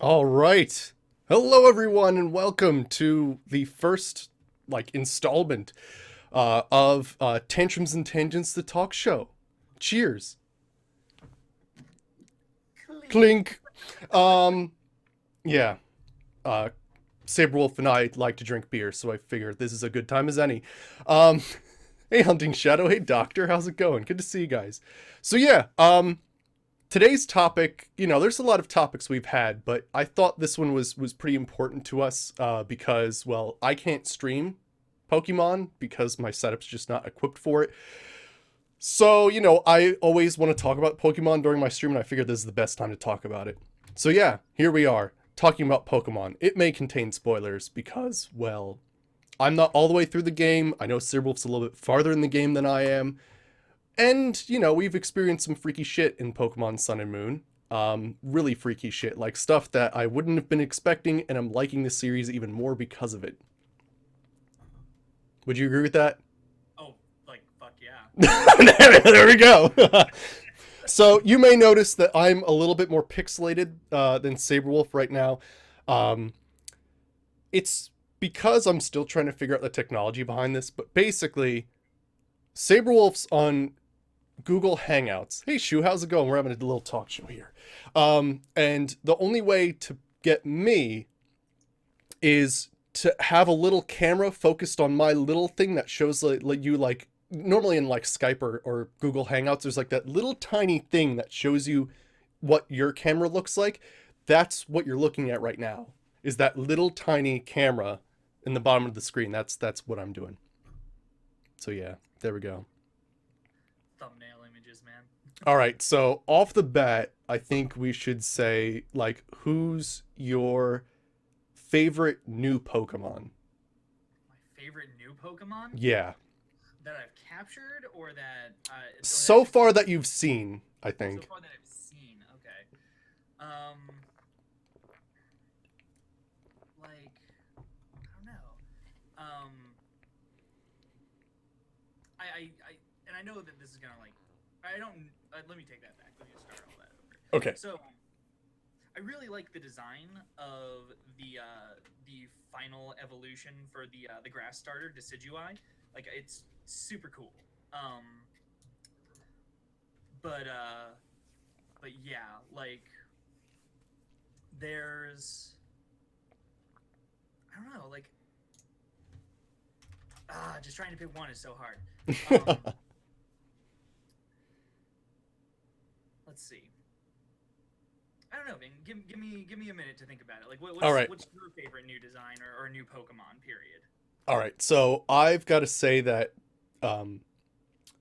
All right. Hello, everyone, and welcome to the first, installment of Tantrums and Tangents, the talk show. Cheers. Clink. Clink. Um, yeah. Uh, Saberwolf and I like to drink beer, so I figured this is a good time as any. Um, hey, Hunting Shadow. Hey, Doctor. How's it going? Good to see you guys. So, today's topic, there's a lot of topics we've had, but I thought this one was pretty important to us because, well, I can't stream Pokemon because my setup's just not equipped for it. So, I always want to talk about Pokemon during my stream, and I figured this is the best time to talk about it. So, yeah, here we are talking about Pokemon. It may contain spoilers because, well, I'm not all the way through the game. I know Searwolf's a little bit farther in the game than I am. And, we've experienced some freaky shit in Pokemon Sun and Moon. Really freaky shit, like stuff that I wouldn't have been expecting, and I'm liking the series even more because of it. Would you agree with that? Oh, like fuck yeah. There we go. So you may notice that I'm a little bit more pixelated than Saberwolf right now. Um, it's because I'm still trying to figure out the technology behind this, but basically, Saberwolf's on Google Hangouts. Hey, Shu, how's it going? We're having a little talk show here. And the only way to get me is to have a little camera focused on my little thing that shows like you like normally in like Skype or Google Hangouts, there's like that little tiny thing that shows you what your camera looks like. That's what you're looking at right now. Is that little tiny camera in the bottom of the screen. That's what I'm doing. So yeah, there we go. Thumbnail images, man. All right, so off the bat, I think we should say like who's your favorite new Pokemon? My favorite new Pokemon Yeah. that I've captured or So that's far that you've seen, I so think. far that I've seen. Okay. Um, like I don't know. Um, and I know that this is gonna like I don't. Let me take that back. Let me just start all that over. Okay. So I really like the design of the final evolution for the grass starter Decidueye. Like it's super cool. Um, but uh, but yeah, like there's I don't know, like just trying to pick one is so hard. Um, let's see. I don't know, man. Give me a minute to think about it. Like, All right. what's your favorite new design or new Pokemon? Period. All right. So I've got to say that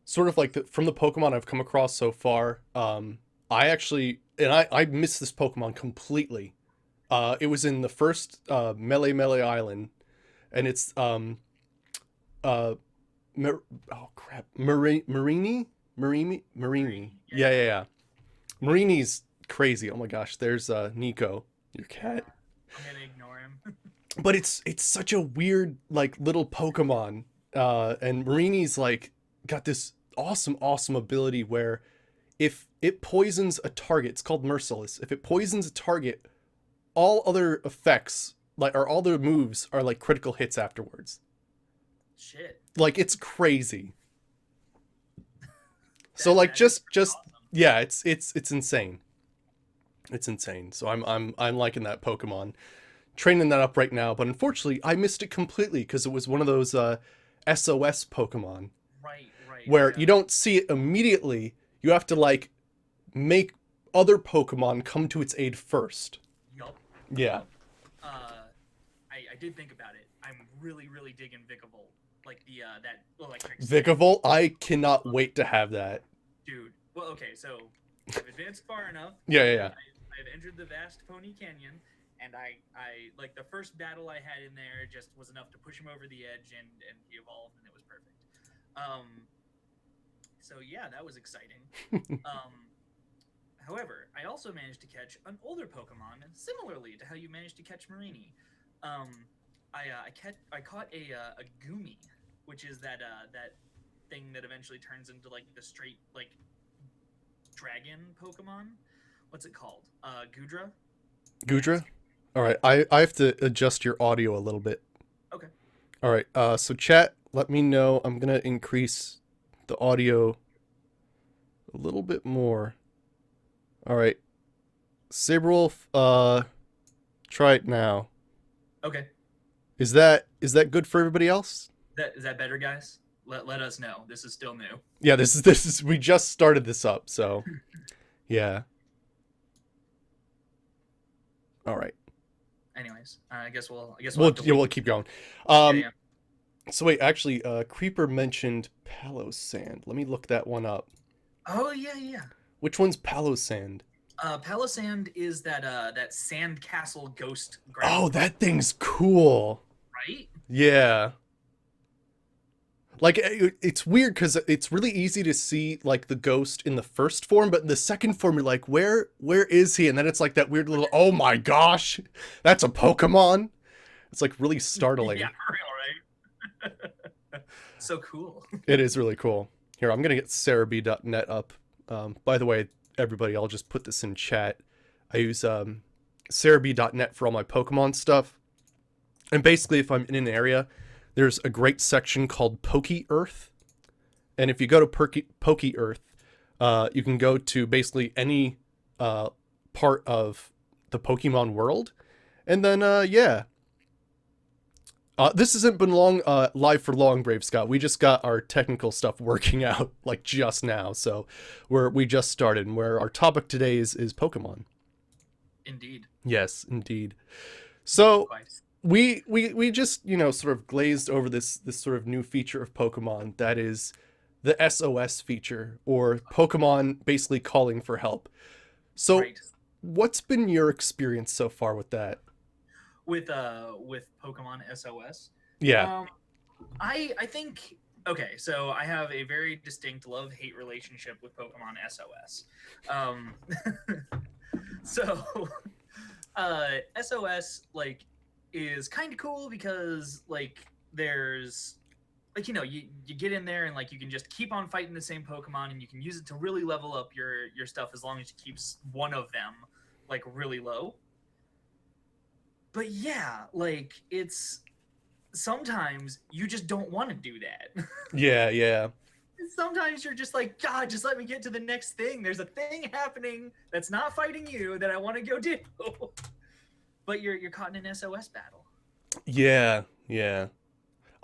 sort of like from the Pokemon I've come across so far, I actually and I missed this Pokemon completely. It was in the first Melee Island, and it's uh oh crap, Marini. Yeah, Yeah, yeah, yeah, yeah. Marini's crazy. Oh my gosh, there's Nico, your cat. yeah. I'm gonna ignore him. But it's such a weird like little Pokemon. And Marini's like got this awesome ability where if it poisons a target, it's called Merciless. If it poisons a target, all other effects like or all their moves are like critical hits afterwards. Shit, Like it's crazy. So like that is pretty just awesome. yeah, it's insane. It's insane. So I'm liking that Pokemon. Training that up right now, but unfortunately I missed it completely because it was one of those SOS Pokemon Right, right. where you don't see it immediately. You have to like make other Pokemon come to its aid first. Yup, Yeah. yup. Uh, I did think about it. I'm really digging Vikavolt, like the that electric snake. Vikavolt, I cannot wait to have that. Dude. Well, okay, so I've advanced far enough. Yeah, yeah, yeah. I've entered the vast Pony Canyon, and I like the first battle I had in there just was enough to push him over the edge, and he evolved, and it was perfect. Um, so yeah, that was exciting. Um, However, I also managed to catch an older Pokemon, similarly to how you managed to catch Marini. Um, I caught a Goomy, which is that thing that eventually turns into like the straight like dragon Pokemon. What's it called? Gudra. Gudra? All right, I have to adjust your audio a little bit. Okay. All right, so chat, let me know. I'm gonna increase the audio a little bit more. All right, Saberwolf, try it now. Okay. Is that good for everybody else? That is that better, guys? Let us know. This is still new. Yeah, this is we just started this up, so yeah. All right, Anyways, I guess we'll we'll have to yeah, wait. we'll keep going. Yeah, Um, yeah. so wait, actually, Creeper mentioned Palos Sand. Let me look that one up. Oh yeah, yeah. Which one's Palos Sand? Palisand is that sand castle ghost Oh, ground, that thing's cool. right? Yeah. Like it's weird because it's really easy to see like the ghost in the first form, but in the second form you're like, where is he? And then it's like that weird little, oh my gosh, that's a Pokemon. It's like really Yeah, startling. for real, right? So cool. It is really cool. Here, I'm gonna get sarahb.net up. By the way, everybody, I'll just put this in chat. I use sarahb.net for all my Pokemon stuff. And basically, if I'm in an area, there's a great section called Poke Earth. And if you go to Poke Earth, you can go to basically any part of the Pokemon world. And then, yeah. This hasn't been long live for long, Brave Scott. We just got our technical stuff working out like just now. So we just started. And where our topic today is Pokemon. Indeed. Yes, indeed. So Twice. we just sort of glazed over this sort of new feature of Pokemon that is the SOS feature, or Pokemon basically calling for help. So Right. what's been your experience so far with that? With Pokemon SOS. Yeah. Um I think okay, so I have a very distinct love-hate relationship with Pokemon SOS. Um so SOS like is kind of cool because like there's like you get in there and like you can just keep on fighting the same Pokemon and you can use it to really level up your stuff as long as you keeps one of them like really low. But yeah, like it's sometimes you just don't want to do that. Yeah, yeah. Sometimes you're just like, God, just let me get to the next thing. There's a thing happening that's not fighting you that I want to go do. But you're caught in an SOS battle. Yeah, yeah.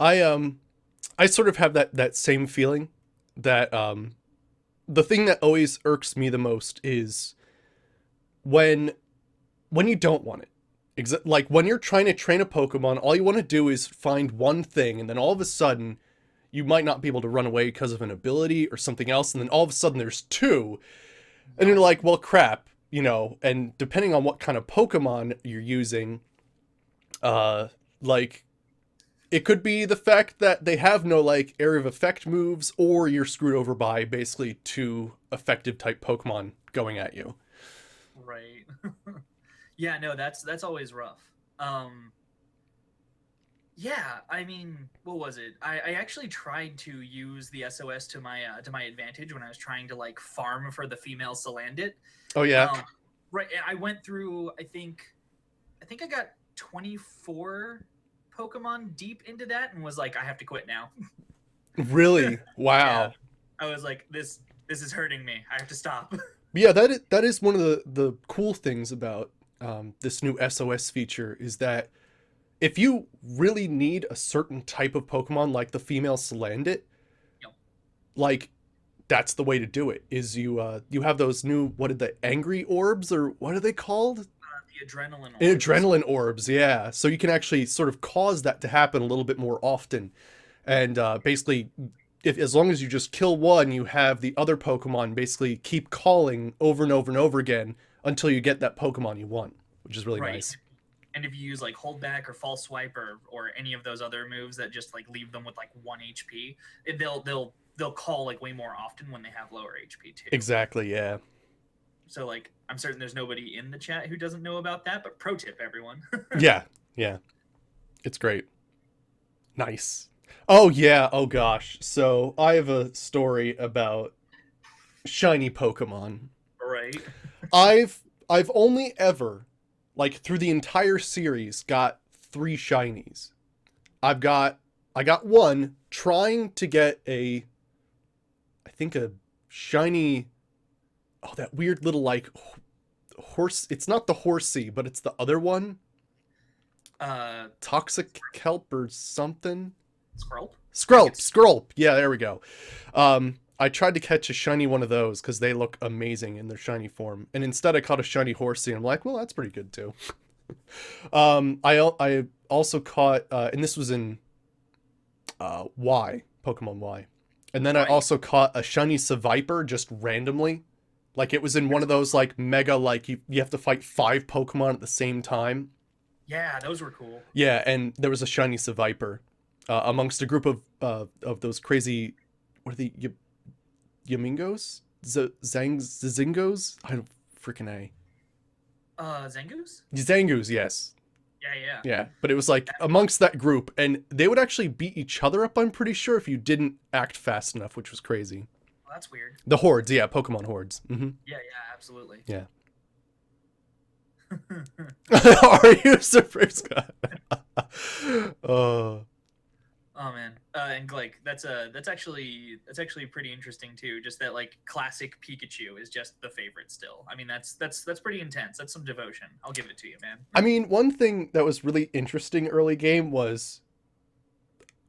I sort of have that same feeling that the thing that always irks me the most is when when you don't want it. Like when you're trying to train a Pokemon, all you want to do is find one thing, and then all of a sudden, you might not be able to run away because of an ability or something else, and then all of a sudden there's two, and you're like, well, crap, And depending on what kind of Pokemon you're using, uh, like it could be the fact that they have no like area of effect moves, or you're screwed over by basically two effective type Pokemon going at you. Right. Yeah, no, that's always rough. Um yeah, I mean, what was it? I actually tried to use the SOS to my advantage when I was trying to like farm for the female Salandit. Oh yeah, Um right, I went through I think I got 24 Pokemon deep into that and was like, I have to quit now. really? Yeah. Wow. I was like, this is hurting me. I have to stop. Yeah, that is one of the cool things about this new SOS feature is that if you really need a certain type of Pokemon, like the female Salandit, Yep. like that's the way to do it. Is you have those new, what are the angry orbs, or what are they called? The adrenaline orbs. Adrenaline orbs, yeah. So you can actually sort of cause that to happen a little bit more often, and basically, if as long as you just kill one, you have the other Pokemon basically keep calling over and over and over again until you get that Pokemon you want, which is really Right. nice. And if you use like hold back or false swipe or any of those other moves that just like leave them with like 1 HP, they'll call like way more often when they have lower HP too. Exactly, yeah. So like I'm certain there's nobody in the chat who doesn't know about that, but pro tip everyone. Yeah, yeah. It's great. Nice. Oh yeah, oh gosh. So I have a story about shiny Pokemon. Right. I've only ever like through the entire series, got 3 shinies. I got one trying to get I think a shiny. Oh, that weird little like horse. It's not the horsey, but it's the other one. Uh, Toxic kelp or something. Skrulp. Skrulp. Yeah, there we go. I tried to catch a shiny one of those because they look amazing in their shiny form, and instead I caught a shiny horsey. And I'm like, well, that's pretty good too. I also caught, and this was in Y, Pokemon Y, and then I Right. also caught a shiny Seviper just randomly. Like it was in one of those like mega like you have to fight 5 Pokemon at the same time. Yeah, those were cool. Yeah, and there was a shiny Seviper amongst a group of those crazy, what are the Yamingos? Zingos? I don't freaking A. Zangoose? Zangoos, yes. Yeah, yeah. Yeah, but it was like amongst that group, and they would actually beat each other up, I'm pretty sure, if you didn't act fast enough, which was crazy. Well, that's weird. The hordes, yeah, Pokemon hordes. Yeah, yeah, absolutely. Yeah. Are you surprised? Oh. Oh man, and like that's actually pretty interesting too. Just that like classic Pikachu is just the favorite still. I mean that's pretty intense. That's some devotion. I'll give it to you, man. I mean, one thing that was really interesting early game was,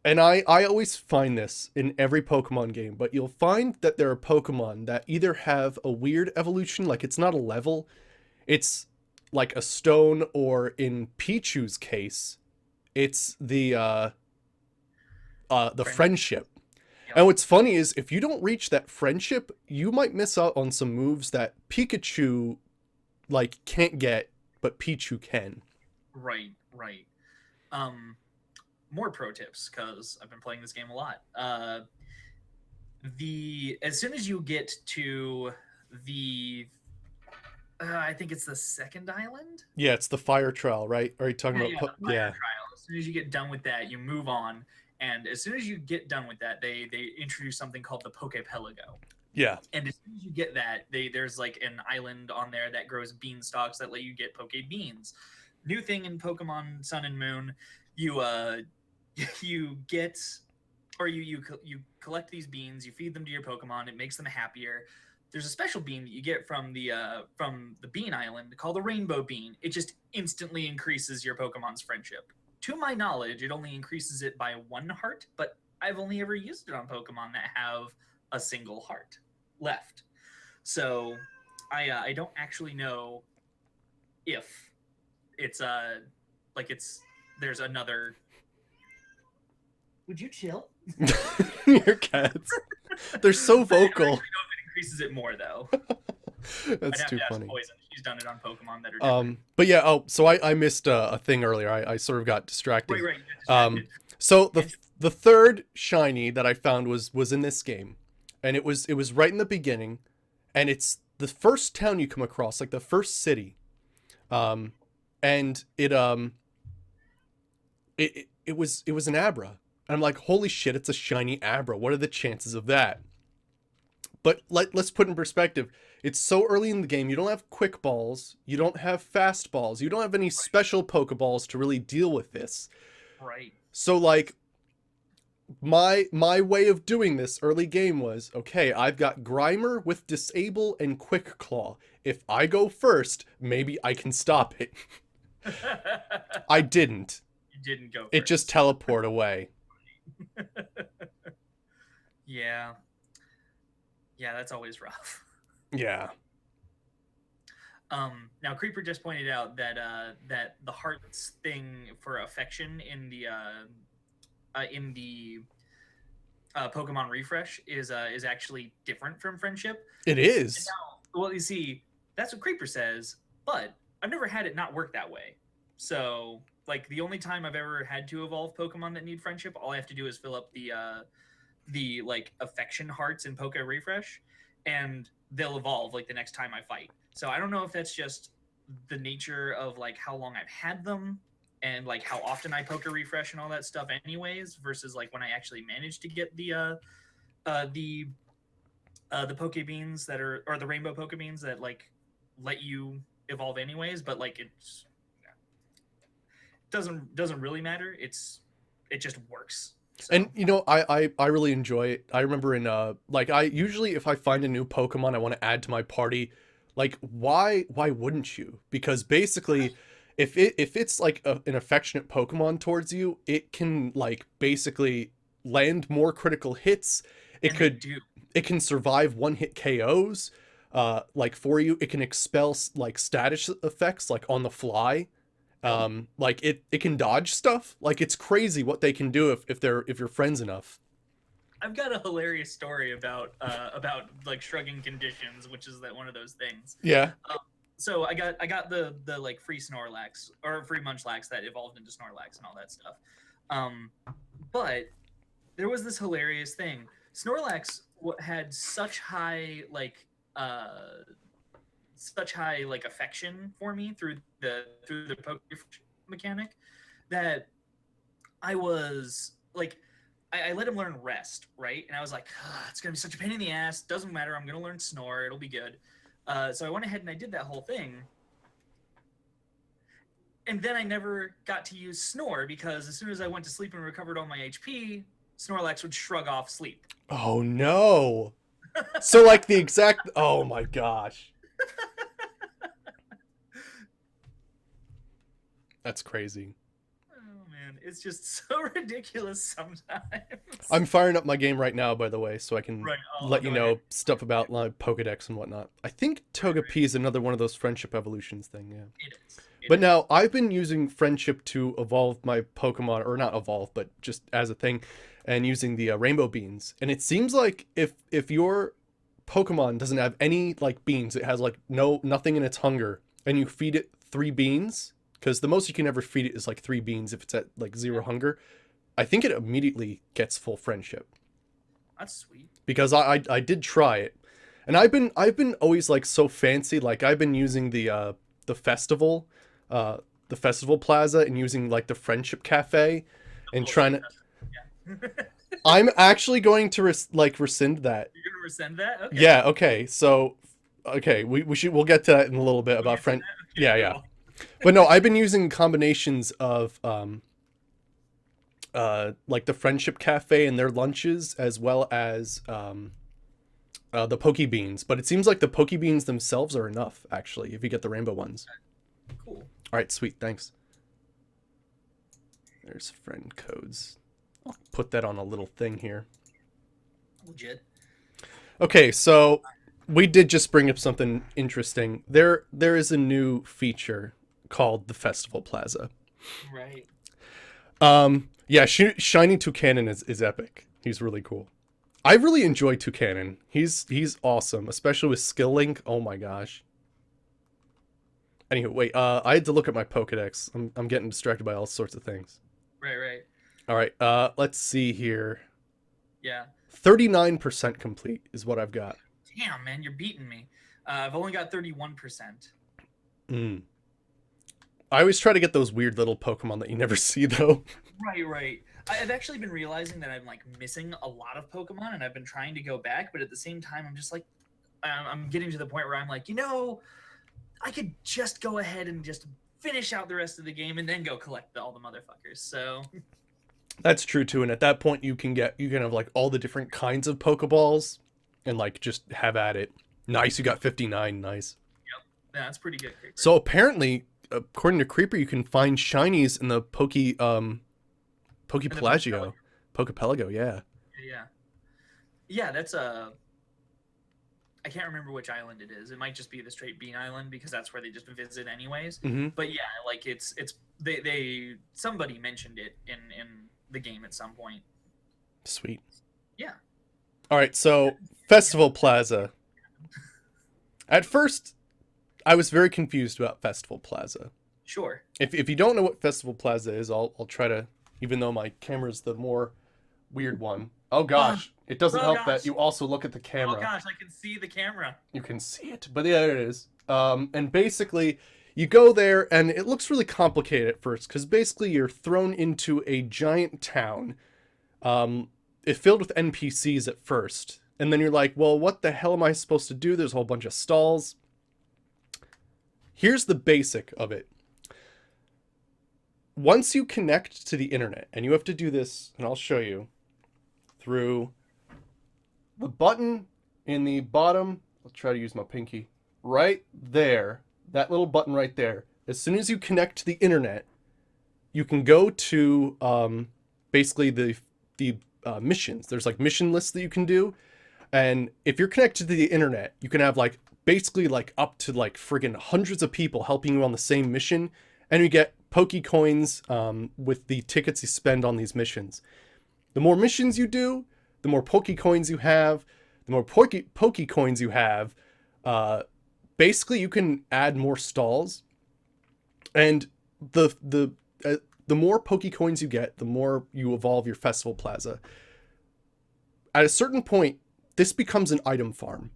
and I always find this in every Pokemon game, but you'll find that there are Pokemon that either have a weird evolution, like it's not a level, it's like a stone, or in Pichu's case, it's the friendship. Yep. And what's funny is if you don't reach that friendship, you might miss out on some moves that Pikachu like can't get, but Pichu can. Right, right. More pro tips because I've been playing this game a lot. The as soon as you get to the I think it's the second island. Yeah, it's the fire trial, right? Are you talking Yeah, about yeah, the fire yeah. trial. As soon as you get done with that, you move on, and as soon as you get done with that, they introduce something called the Pokepelago. Yeah. And as soon as you get that, there's like an island on there that grows beanstalks that let you get Poke Beans. New thing in Pokemon Sun and Moon, you you get or you collect these beans, you feed them to your Pokemon, it makes them happier. There's a special bean that you get from the Bean Island called the Rainbow Bean. It just instantly increases your Pokemon's friendship. To my knowledge, it only increases it by 1 heart, but I've only ever used it on Pokemon that have a single heart left. So I don't actually know if it's like it's there's another. Would you chill? Your cats. They're so vocal. I don't actually know if it increases it more though. That's I'd have too to ask funny. Poison. She's done it on Pokemon that are different. But yeah, oh, so I missed a thing earlier. I sort of got distracted. Right, you got distracted. So the third shiny that I found was in this game, and it was right in the beginning, and it's the first town you come across, like the first city, and it was an Abra, and I'm like, holy shit, it's a shiny Abra. What are the chances of that? But let's put in perspective. It's so early in the game. You don't have quick balls. You don't have fast balls. You don't have any special Pokeballs to really deal with this. Right. So like my way of doing this early game was, okay, I've got Grimer with Disable and Quick Claw. If I go first, maybe I can stop it. I didn't. You didn't go first. It just teleported away. Yeah. Yeah, that's always rough. Yeah. Now Creeper just pointed out that that the hearts thing for affection in the Pokemon Refresh is actually different from friendship. It is. Now, well, you see, that's what Creeper says, but I've never had it not work that way. So, like, the only time I've ever had to evolve Pokemon that need friendship, all I have to do is fill up the like affection hearts in Poke Refresh, and they'll evolve like the next time I fight. So I don't know if that's just the nature of like how long I've had them and like how often I Poke Refresh and all that stuff anyways versus like when I actually managed to get the Poke Beans that are, or the Rainbow Poke Beans that like let you evolve anyways, but like it's doesn't really matter. It just works. So And you know, I really enjoy it. I remember in like I usually if I find a new Pokemon I want to add to my party, like why wouldn't you? Because basically if it's like an affectionate Pokemon towards you, it can like basically land more critical hits. It and they could do. it can survive one hit KOs like for you. It can expel like status effects like on the fly. Yep. Like it can dodge stuff. Like it's crazy what they can do if you're friends enough. I've got a hilarious story about like shrugging conditions, which is that one of those things. Yeah. So I got the like free Snorlax or free Munchlax that evolved into Snorlax and all that stuff. Um, but there was this hilarious thing. Snorlax had such high like affection for me through the poke mechanic that I was like I let him learn rest, right? And I was like, it's gonna be such a pain in the ass. Doesn't matter. I'm gonna learn snore. It'll be good. So I went ahead and I did that whole thing. And then I never got to use snore because as soon as I went to sleep and recovered all my HP, Snorlax would shrug off sleep. Oh no. So like the exact oh my gosh. That's crazy. Oh man, it's just so ridiculous sometimes. I'm firing up my game right now, by the way, so I can Right, let you go know ahead. stuff about like Pokedex and whatnot. I think Togepi is another one of those friendship evolutions thing, yeah. It is. It But is. now I've been using friendship to evolve my Pokemon, or not evolve, but just as a thing, and using the rainbow beans. And it seems like if your Pokemon doesn't have any like beans, it has like nothing in its hunger, and you feed it 3 beans, because the most you can ever feed it is like 3 beans if it's at like 0 hunger. I think it immediately gets full friendship That's sweet. because I did try it, and I've been always like so fancy. Like I've been using the festival, the festival plaza, and using like the friendship cafe, and Oh, trying to. yeah. I'm actually going to rescind that. You're gonna rescind that? Okay. Yeah. Okay. So, okay, we'll get to that in a little bit We'll about get to friend. that? Okay, Yeah. Yeah. cool. But no, I've been using combinations of like the friendship cafe and their lunches as well as the poke beans, but it seems like the poke beans themselves are enough actually if you get the rainbow ones. Cool. All right, sweet, thanks. There's friend codes. I'll put that on a little thing here. Legit. Okay, so we did just bring up something interesting. There is a new feature called the Festival Plaza. Right. Yeah, Shiny Toucanon is epic. He's really cool. I really enjoy Toucanon. He's awesome, especially with Skill Link. Oh my gosh. Anywho, wait. I had to look at my Pokedex. I'm getting distracted by all sorts of things. Right. All right. Let's see here. Yeah. 39% complete is what I've got. Damn, man, you're beating me. I've only got 31%. Mm. I always try to get those weird little Pokemon that you never see though. Right. I've actually been realizing that I'm like missing a lot of Pokemon, and I've been trying to go back, but at the same time, I'm just like, I'm getting to the point where I'm like, I could just go ahead and just finish out the rest of the game and then go collect all the motherfuckers. So That's true too, and at that point you can have like all the different kinds of Pokeballs and like just have at it. Nice, you got 59, nice. yeah, that's pretty good. Creeper. So apparently, according to Creeper, you can find shinies in the Pokepelagio. Pokepelago, yeah. Yeah, that's a. I can't remember which island it is. It might just be the straight Bean Island because that's where they just visit anyways. Mm-hmm. But yeah, like it's they somebody mentioned it in the game at some point. Sweet. Yeah. All right, so Festival Plaza. At first, I was very confused about Festival Plaza. Sure. If you don't know what Festival Plaza is, I'll try to, even though my camera's the more weird one. Oh gosh, it doesn't help that you also look at the camera. Oh gosh, I can see the camera. You can see it, but yeah, there it is. And basically, you go there, and it looks really complicated at first, because basically you're thrown into a giant town. It's filled with NPCs at first, and then you're like, well, what the hell am I supposed to do? There's a whole bunch of stalls. Here's the basic of it. once you connect to the internet, and you have to do this, and I'll show you through the button in the bottom. I'll try to use my pinky right there. That little button right there. As soon as you connect to the internet, you can go to basically the missions. There's like mission lists that you can do, and if you're connected to the internet, you can have like basically like up to like friggin' hundreds of people helping you on the same mission, and you get Poke Coins with the tickets you spend on these missions. The more missions you do, the more Poke Coins you have. The more Poke Coins you have, basically you can add more stalls, and the more Poke Coins you get, the more you evolve your festival plaza. At a certain point, this becomes an item farm.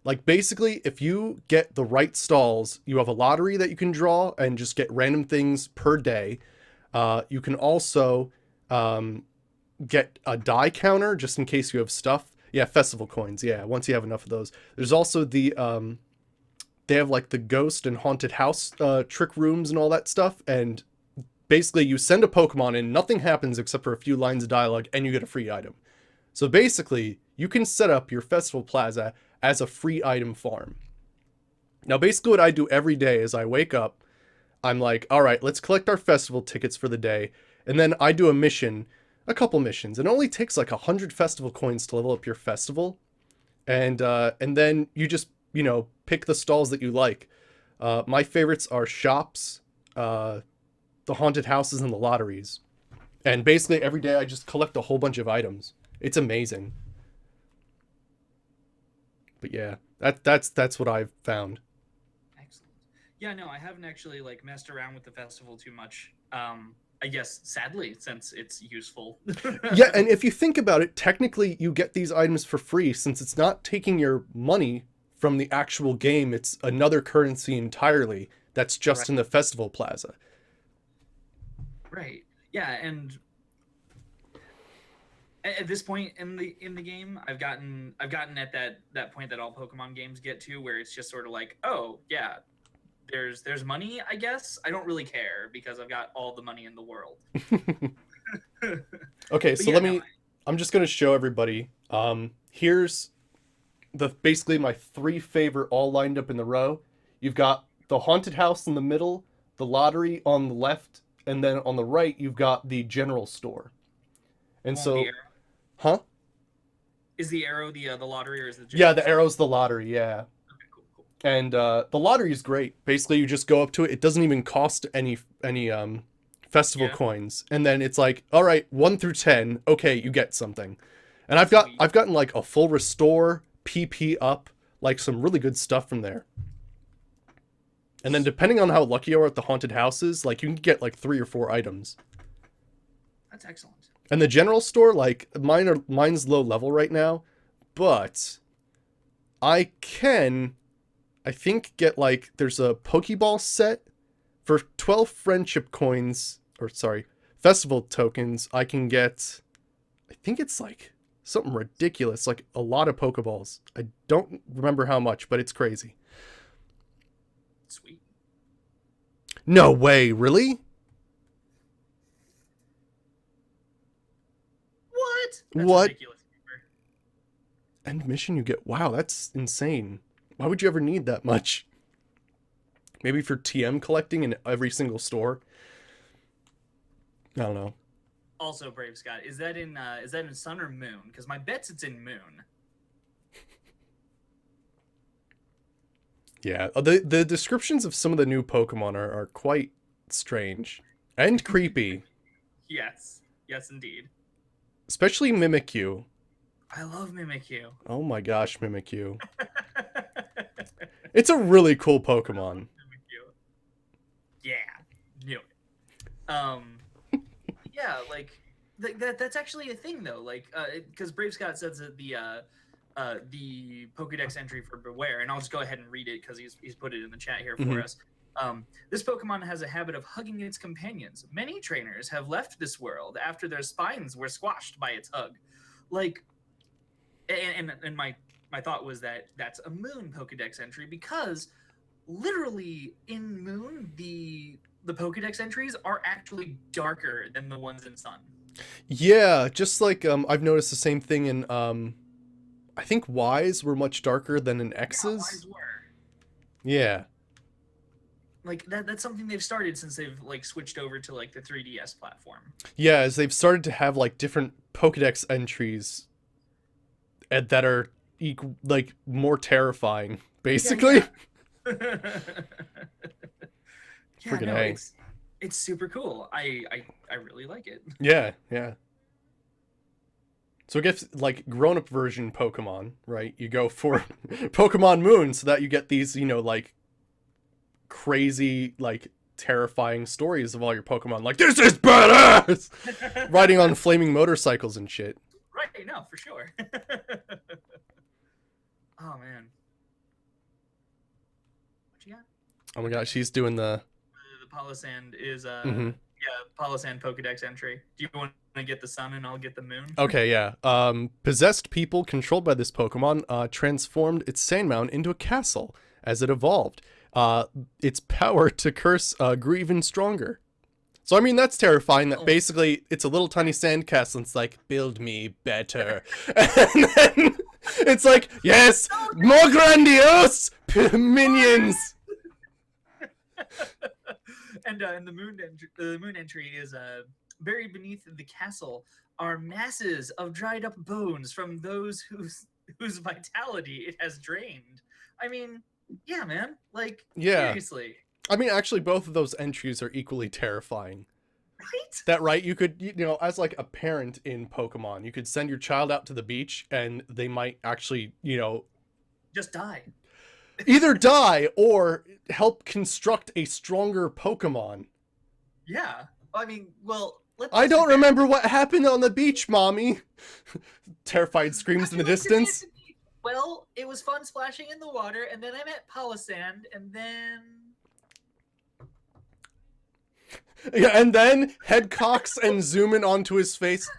Like basically, if you get the right stalls, you have a lottery that you can draw and just get random things per day. You can also get a die counter just in case you have stuff. Yeah, festival coins. Yeah, once you have enough of those. There's also the they have like the ghost and haunted house trick rooms and all that stuff. And basically, you send a Pokemon and nothing happens except for a few lines of dialogue, and you get a free item. So basically, you can set up your festival plaza as a free item farm. Now, basically, what I do every day is I wake up. I'm like, all right, let's collect our festival tickets for the day, and then I do a mission. A couple missions. It only takes like 100 festival coins to level up your festival, and then you just pick the stalls that you like. My favorites are shops, the haunted houses, and the lotteries. And basically every day I just collect a whole bunch of items. It's amazing. But yeah, that's what I've found. Excellent. Yeah, no, I haven't actually like messed around with the festival too much. I guess sadly, since it's useful. Yeah, and if you think about it, technically you get these items for free since it's not taking your money from the actual game. It's another currency entirely that's just Right. in the festival plaza. Right. Yeah, and at this point in the game, I've gotten at that point that all Pokemon games get to, where it's just sort of like, oh yeah, there's money. I guess I don't really care because I've got all the money in the world. Okay, But so yeah, no, I'm just gonna show everybody. Here's the basically my three favorite all lined up in the row. You've got the haunted house in the middle, the lottery on the left, and then on the right you've got the general store. And well, the so, arrow huh? is the arrow the lottery, or is the Yeah, general the store? arrow's the lottery, yeah. Okay, cool, cool. And the lottery is great. Basically, you just go up to it. It doesn't even cost any festival Yeah, coins. And then it's like, all right, 1 through 10. Okay, you get something. And sweet. I've gotten like a full restore, PP up, like some really good stuff from there. And then depending on how lucky you are at the haunted houses, like you can get like 3 or 4 items. That's excellent. And the general store, like mine's low level right now, but I can, I think, get like there's a Pokeball set for 12 friendship coins, or sorry, festival tokens. I can get, I think it's like something ridiculous, like a lot of Pokeballs. I don't remember how much, but it's crazy. Sweet. No way, really? What? That's What ridiculous. Cooper. end mission you get? Wow, that's insane. Why would you ever need that much? Maybe for TM collecting in every single store. I don't know. Also, Brave Scott, is that in Sun or Moon? Because my bet's it's in Moon. Yeah, the descriptions of some of the new Pokemon are quite strange and creepy, Yes, yes, indeed. especially Mimikyu. I love Mimikyu. Oh my gosh, Mimikyu. It's a really cool Pokemon. Mimikyu. Yeah, knew it. Yeah, like that's actually a thing though. Like, because Brave Scott says that the Pokédex entry for Beware, and I'll just go ahead and read it because he's put it in the chat here for Mhm. us. This Pokemon has a habit of hugging its companions. Many trainers have left this world after their spines were squashed by its hug. Like, and my thought was that that's a Moon Pokédex entry because literally in Moon the Pokedex entries are actually darker than the ones in Sun. Yeah, just like I've noticed the same thing in I think Ys were much darker than in Yeah, X's. Wise were. Yeah. Like that's something they've started since they've like switched over to like the 3DS platform. Yeah, as they've started to have like different Pokedex entries that are like more terrifying, basically. Yeah, yeah. Yeah, Freaking no, A. it's super cool. I really like it. Yeah, yeah. So it gets like grown-up version Pokemon, right? You go for Right. Pokemon Moon so that you get these, like crazy, like terrifying stories of all your Pokemon. Like, this is badass! Riding on flaming motorcycles and shit. Right, no, for sure. Oh man. What you got? Oh my gosh, she's doing The Palossand is Mhm. yeah, Palossand Pokedex entry. Do you want to get the sun and I'll get the moon? Okay, yeah. Possessed people controlled by this Pokemon transformed its Sandmound into a castle as it evolved. Its power to curse grew even stronger. So I mean that's terrifying. That basically it's a little tiny sand castle. And it's like, build me better, and then it's like, yes, more grandiose minions. And the moon entry is buried beneath the castle are masses of dried up bones from those whose vitality it has drained. I mean, yeah, man. Like, Yeah, seriously, I mean actually both of those entries are equally terrifying. right? That right? You could, as like a parent in Pokemon, you could send your child out to the beach and they might actually, Just die. either die or help construct a stronger Pokemon. Yeah. I mean, well, I don't remember what happened on the beach, mommy. Terrified screams in the distance. Well, it was fun splashing in the water, and then I met Palossand, and then Yeah, and then head cocks and zoom in onto his face.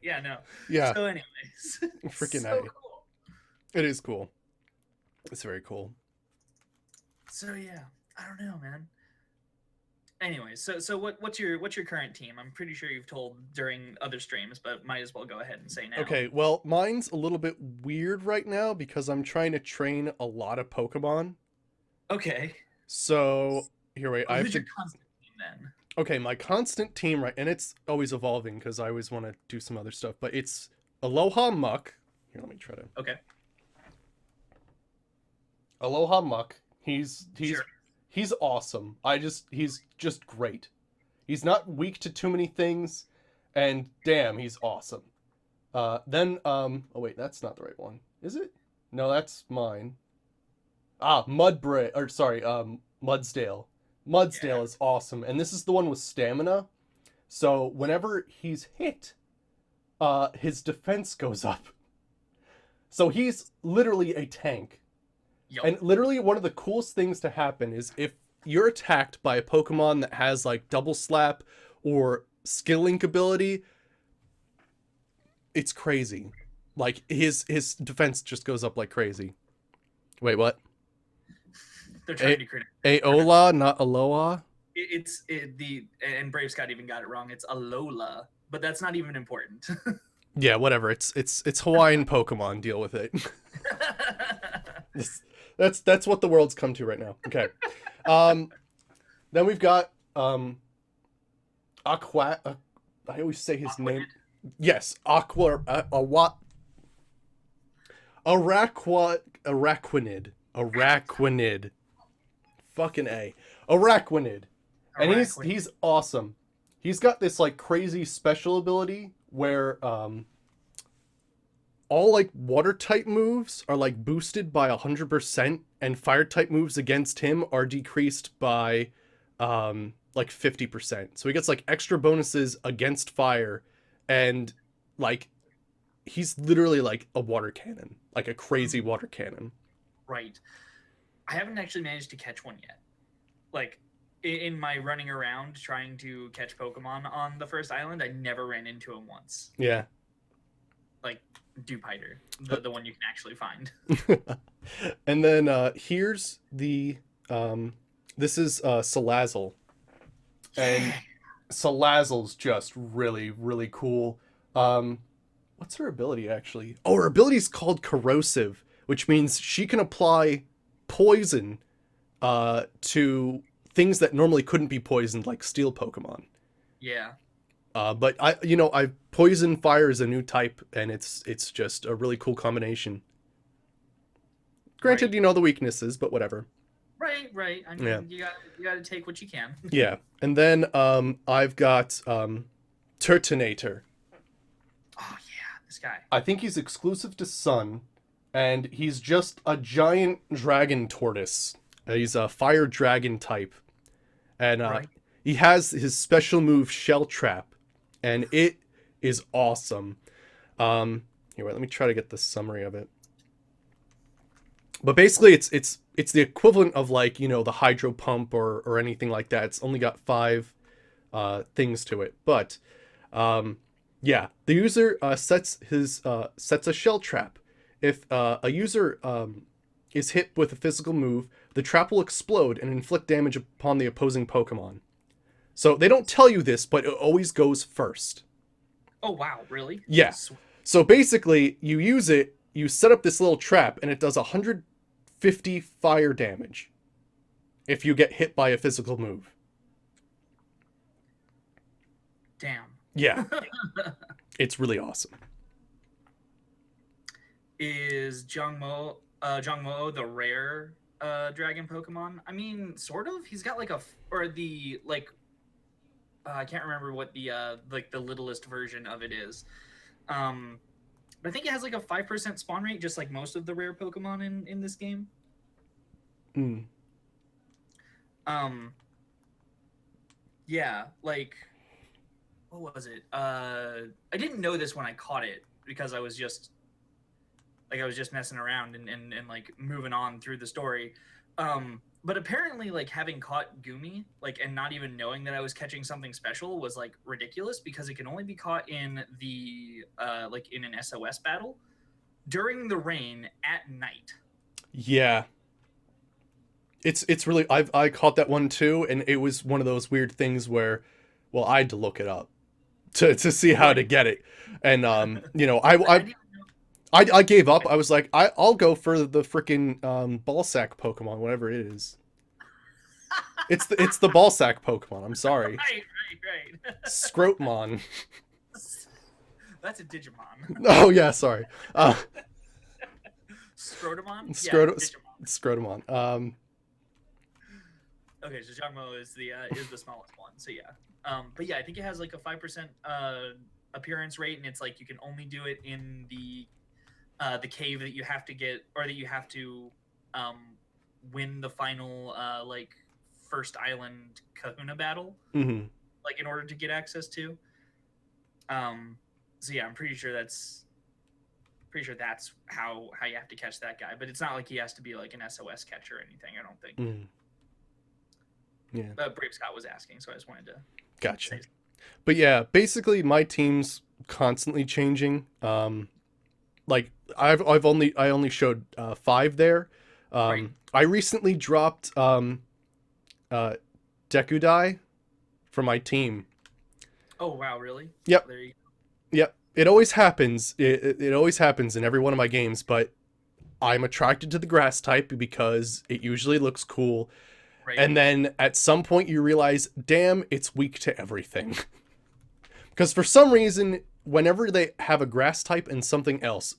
yeah, no. Yeah. So, anyways, Freaking so A. cool. It is cool. It's very cool. So yeah, I don't know, man. Anyways, so what's your current team? I'm pretty sure you've told during other streams, but might as well go ahead and say now. Okay, well, mine's a little bit weird right now because I'm trying to train a lot of Pokemon. Okay. So here, wait. I have Who's to. your constant team then? Okay, my constant team, right, and it's always evolving because I always want to do some other stuff. But it's Aloha Muck. Here, let me try to. Okay. Aloha Muck. He's Sure. he's awesome. He's just great. He's not weak to too many things, and damn, he's awesome. Then oh wait, that's not the right one, is it? No, that's mine. Mudsdale. Mudsdale is awesome, and this is the one with stamina. So whenever he's hit, his defense goes up. So he's literally a tank. Yep. And literally one of the coolest things to happen is if you're attacked by a Pokemon that has like double slap or skill link ability, it's crazy. Like his defense just goes up like crazy. Wait, what? They're trying to create Aola, not Aloha? and Brave Scott even got it wrong. It's Alola, but that's not even important. Yeah, whatever. It's Hawaiian Pokemon. Deal with it. That's what the world's come to right now. Okay. Then we've got Aqua. I always say his name. Yes, Araquanid. Fucking A. Araquanid. And he's awesome. He's got this like crazy special ability where all like water type moves are like boosted by 100% and fire type moves against him are decreased by like 50%. So he gets like extra bonuses against fire, and like he's literally like a water cannon, like a crazy water cannon. Right. I haven't actually managed to catch one yet. Like in my running around trying to catch Pokemon on the first island, I never ran into him once. Yeah. Like Dupiter, the one you can actually find. And then here's the this is Salazzle, and Yeah. Salazzle's just really really cool. Um, what's her ability actually? Oh, her ability is called Corrosive, which means she can apply poison to things that normally couldn't be poisoned, like steel Pokemon. Yeah. But I poison fire is a new type, and it's just a really cool combination. Granted, Right. the weaknesses, but whatever. Right. Right. I Yeah, mean, you gotta take what you can. yeah. And then I've got Turtonator. Oh yeah, this guy. I think he's exclusive to Sun, and he's just a giant dragon tortoise. He's a fire dragon type, and Right. he has his special move Shell Trap, and it is awesome. Here, wait, let me try to get the summary of it. But basically, it's the equivalent of like the hydro pump or anything like that. It's only got 5 things to it, but yeah, the user sets a shell trap. If a user is hit with a physical move, the trap will explode and inflict damage upon the opposing Pokemon. So they don't tell you this, but it always goes first. Oh wow, really? Yeah. So basically, you use it, you set up this little trap, and it does 150 fire damage if you get hit by a physical move. Damn. Yeah, it's really awesome. Is Jongmo the rare dragon Pokemon? I mean, sort of. He's got like or the like I can't remember what the like the littlest version of it is. But I think it has like a 5% spawn rate, just like most of the rare Pokemon in this game. Mm. Yeah, like what was it? I didn't know this when I caught it because I was just messing around and like moving on through the story. But apparently like having caught Gumi like and not even knowing that I was catching something special was like ridiculous because it can only be caught in the like in an SOS battle during the rain at night. Yeah, it's really I caught that one too, and it was one of those weird things where, well, I had to look it up to see how to Right. get it, and I didn't know. I gave up. I was like, I'll go for the freaking ball sack Pokemon, whatever it is. It's the ball sack Pokemon. I'm sorry, Right. Scrotumon. That's a Digimon. Oh yeah, sorry. Scrotumon? Yeah, Scrot Digimon. Scrotumon. Okay, so Jangmo is the smallest one. So yeah. But yeah, I think it has like a 5% appearance rate, and it's like you can only do it in the cave that you have to get or that you have to um win the final like first island Kahuna battle, Hmm. like in order to get access to. So yeah, I'm pretty sure that's how you have to catch that guy. But it's not like he has to be like an SOS catcher or anything. I don't think. Mm. Yeah, Brave Scott was asking, so I just wanted to gotcha. say. But yeah, basically my team's constantly changing. Like I only showed 5 there. Right. I recently dropped uh Dekudai for my team. Oh wow, really? Yep, There you yep. It always happens. It always happens in every one of my games, but I'm attracted to the grass type because it usually looks cool. right. And then at some point you realize, damn, it's weak to everything. Because for some reason, whenever they have a grass type and something else,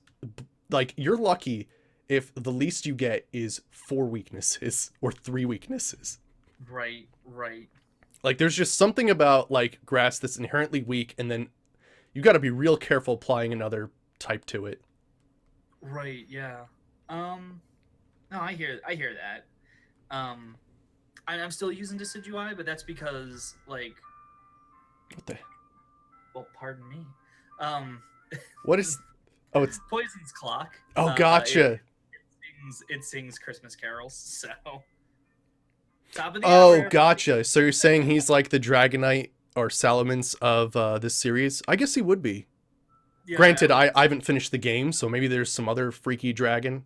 like you're lucky if the least you get is 4 weaknesses or 3 weaknesses. Right. Like there's just something about like grass that's inherently weak, and then you got to be real careful applying another type to it. Right. Yeah. No, I hear that. Um, I'm still using Decidueye, but that's because like, What the? well, pardon me. Um, What is? Oh, it's. Poison's clock. Oh, gotcha. It sings Christmas carols. So top of the Oh, hour. gotcha. So you're saying he's like the Dragonite or Salamence of this series? I guess he would be. Yeah, Granted, like I haven't finished the game, so maybe there's some other freaky dragon.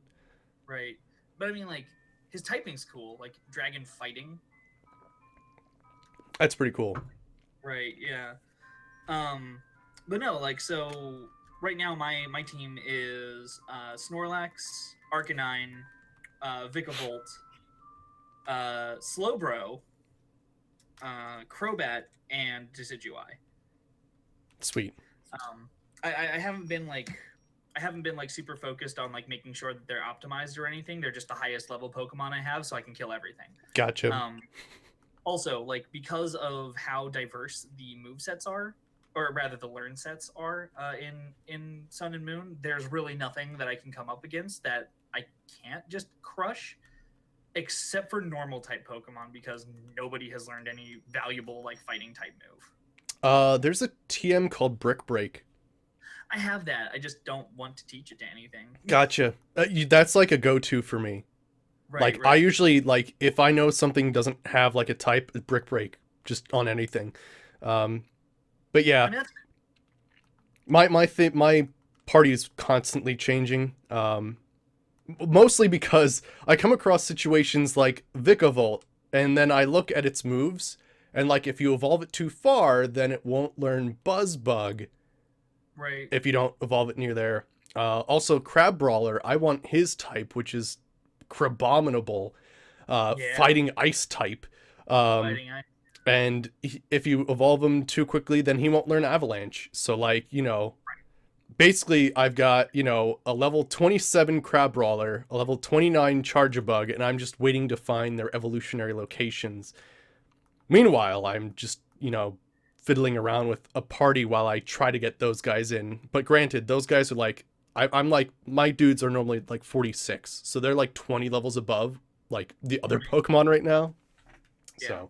right. But I mean, like his typing's cool, like dragon fighting. That's pretty cool. Right. Yeah. Um, but no, like so. Right now, my team is Snorlax, Arcanine, Vikavolt, Slowbro, Crobat, and Decidueye. Sweet. I haven't been like super focused on like making sure that they're optimized or anything. They're just the highest level Pokemon I have, so I can kill everything. Gotcha. Also, like because of how diverse the move sets are, or rather the learn sets are in Sun and Moon, there's really nothing that I can come up against that I can't just crush, except for normal type Pokemon because nobody has learned any valuable like fighting type move. There's a TM called Brick Break. I have that. I just don't want to teach it to anything. Gotcha. That's like a go-to for me. Right, Like right. I usually like if I know something doesn't have like a type, Brick Break just on anything. But yeah, I mean, that's my party is constantly changing. Mostly because I come across situations like Vikavolt, and then I look at its moves, and like if you evolve it too far, then it won't learn Buzzbug right. if you don't evolve it near there. Also, Crab Brawler, I want his type, which is Crabominable, Yeah. fighting ice type. Fighting I And if you evolve him too quickly, then he won't learn Avalanche. So, like, basically I've got, a level 27 Crab Brawler, a level 29 Charjabug, and I'm just waiting to find their evolutionary locations. Meanwhile, I'm just, fiddling around with a party while I try to get those guys in. But granted, those guys are like, I'm like, my dudes are normally like 46. So they're like 20 levels above, like, the other Pokemon right now. Yeah. So,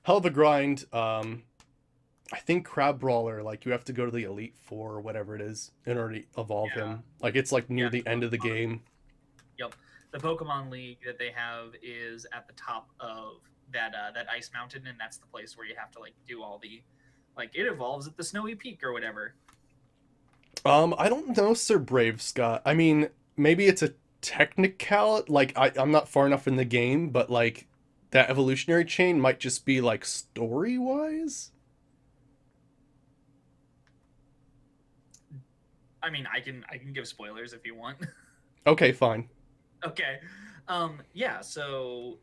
hell of a grind. I think Crab Brawler, like, you have to go to the Elite Four or whatever it is in order to evolve him. Like, it's like near the end of the game. Yep. The Pokemon League that they have is at the top of that ice mountain, and that's the place where you have to like do all the like it evolves at the snowy peak or whatever. I don't know, Sir Brave Scott. I mean, maybe it's a technical, like, I'm not far enough in the game, but like that evolutionary chain might just be like story-wise. I mean, I can give spoilers if you want. Okay, fine. Okay. Yeah, so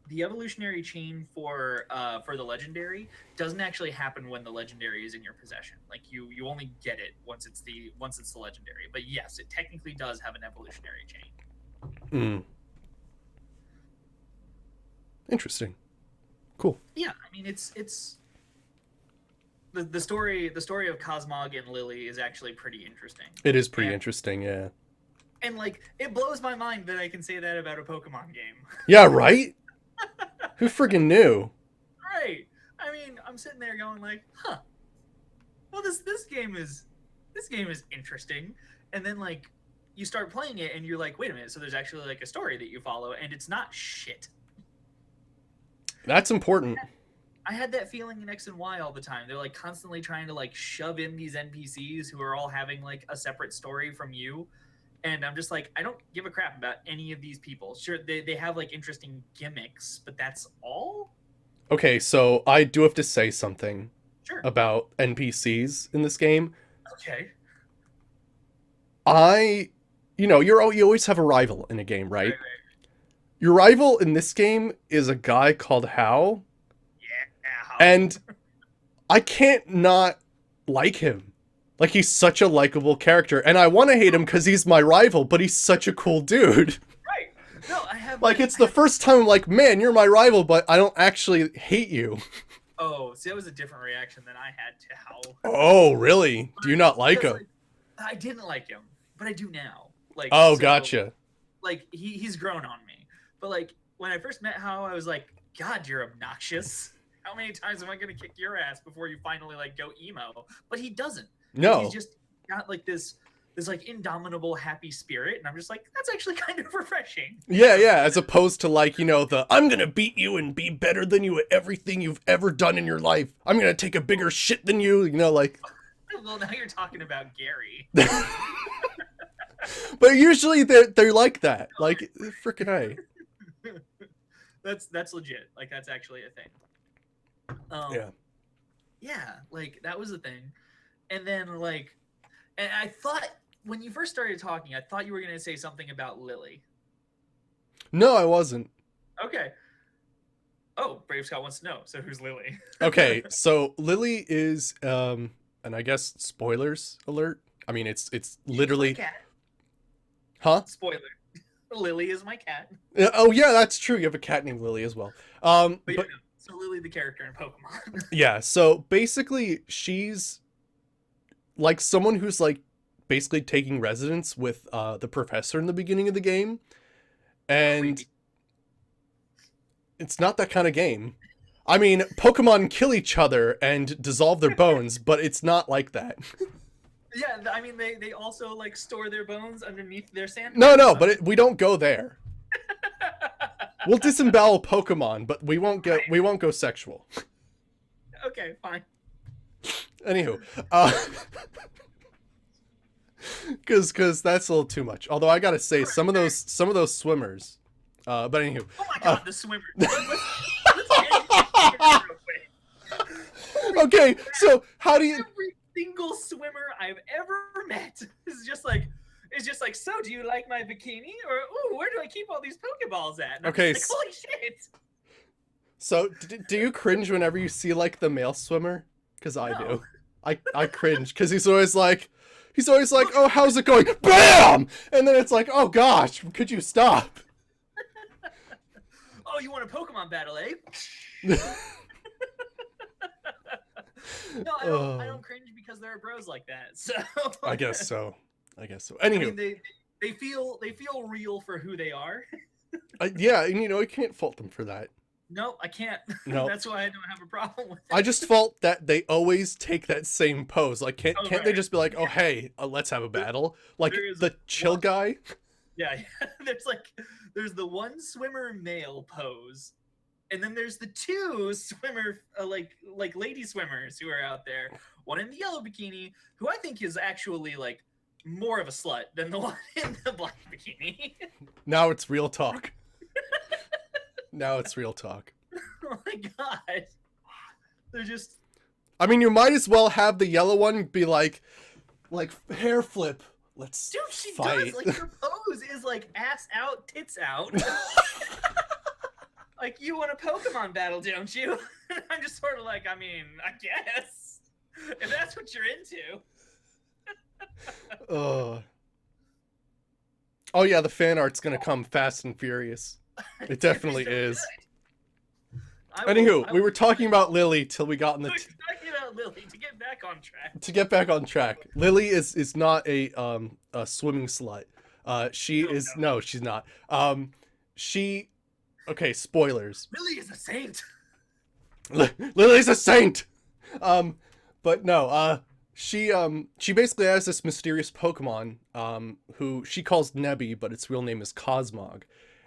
the evolutionary chain for the legendary doesn't actually happen when the legendary is in your possession. Like you only get it once it's the legendary. But yes, it technically does have an evolutionary chain. Interesting. Cool. Yeah, I mean it's the story of Cosmog and Lily is actually pretty interesting. It is pretty interesting, yeah. And like it blows my mind that I can say that about a Pokemon game. Yeah, right? Who friggin' knew? Right. I mean, I'm sitting there going like, huh. Well, this game is interesting. And then like you start playing it and you're like, wait a minute, so there's actually like a story that you follow and it's not shit. That's important. I had that feeling in X and Y all the time. They're like constantly trying to like shove in these NPCs who are all having like a separate story from you. And I'm just like, I don't give a crap about any of these people. Sure, they have like interesting gimmicks, but that's all? Okay, so I do have to say something Sure. about NPCs in this game. Okay. You always have a rival in a game, right? Your rival in this game is a guy called Hao. Yeah. And I can't not like him. Like, he's such a likable character. And I want to hate him because he's my rival, but he's such a cool dude. Right. No, I have... Like, it's the first time I'm like, man, you're my rival, but I don't actually hate you. Oh, see, that was a different reaction than I had to Hao. Oh, really? Do you not like him? Like, I didn't like him, but I do now. Like, Oh, so, gotcha. Like, he's grown on me. But, like, when I first met Hao, I was like, God, you're obnoxious. How many times am I going to kick your ass before you finally, like, go emo? But he doesn't. No. He's just got, like, this like indomitable happy spirit, and I'm just like, that's actually kind of refreshing. Yeah, as opposed to like, the I'm gonna beat you and be better than you at everything you've ever done in your life. I'm gonna take a bigger shit than you, like. Well, now you're talking about Gary. But usually they're like that. Like freaking A. That's legit. Like that's actually a thing. Yeah. Yeah, like that was a thing. And then like, and I thought when you first started talking, I thought you were gonna say something about Lily. No, I wasn't. Okay. Oh, Brave Scott wants to know. So who's Lily? Okay, so Lily is and I guess spoilers alert. I mean it's She's literally my cat. huh? Spoiler. Lily is my cat. Oh yeah, that's true. You have a cat named Lily as well. But, But no, so Lily, the character in Pokemon. yeah, so basically she's like someone who's like basically taking residence with the professor in the beginning of the game, and Creepy. it's not that kind of game. I mean, Pokemon kill each other and dissolve their bones, but it's not like that. Yeah, I mean they also like store their bones underneath their sand. No, but we don't go there. We'll disembowel Pokemon, but we won't go sexual. Okay, fine. Anywho, because that's a little too much. Although I gotta say, some of those swimmers. But anywho. Oh my god, the swimmer. Let's end real quick. Okay, so how do you? Every single swimmer I've ever met is just like, so do you like my bikini? Or, ooh, where do I keep all these Pokeballs at? And I'm Okay, just like, holy shit. So do you cringe whenever you see like the male swimmer? Because I No. do. I cringe because he's always like, oh, how's it going? Bam! And then it's like, oh gosh, could you stop? Oh, you want a Pokemon battle, eh? No, I don't cringe because there are bros like that. So I guess so. Anywho, I mean, they feel real for who they are. yeah, and you can't fault them for that. No, I can't. No. That's why I don't have a problem with it. I just fault that they always take that same pose. Like, can't right. they just be like, oh hey, let's have a battle? Like the chill guy. Yeah, there's the one swimmer male pose, and then there's the two swimmer like lady swimmers who are out there. One in the yellow bikini, who I think is actually like more of a slut than the one in the black bikini. Now it's real talk. Now it's real talk. Oh my god, they're just. I mean, you might as well have the yellow one be like hair flip. Let's Dude, she fight. does. Like, her pose is like ass out, tits out. Like, you want a Pokemon battle, don't you? I'm just sort of like, I mean, I guess. If that's what you're into. Oh yeah, the fan art's gonna come fast and furious. It definitely is. Anywho, we were talking about Lily till we got in the. We were talking about Lily to get back on track. To get back on track, Lily is not a swimming slut. No, she's not. Okay, spoilers. Lily is a saint. Lily's a saint. But no, she basically has this mysterious Pokemon who she calls Nebby, but its real name is Cosmog.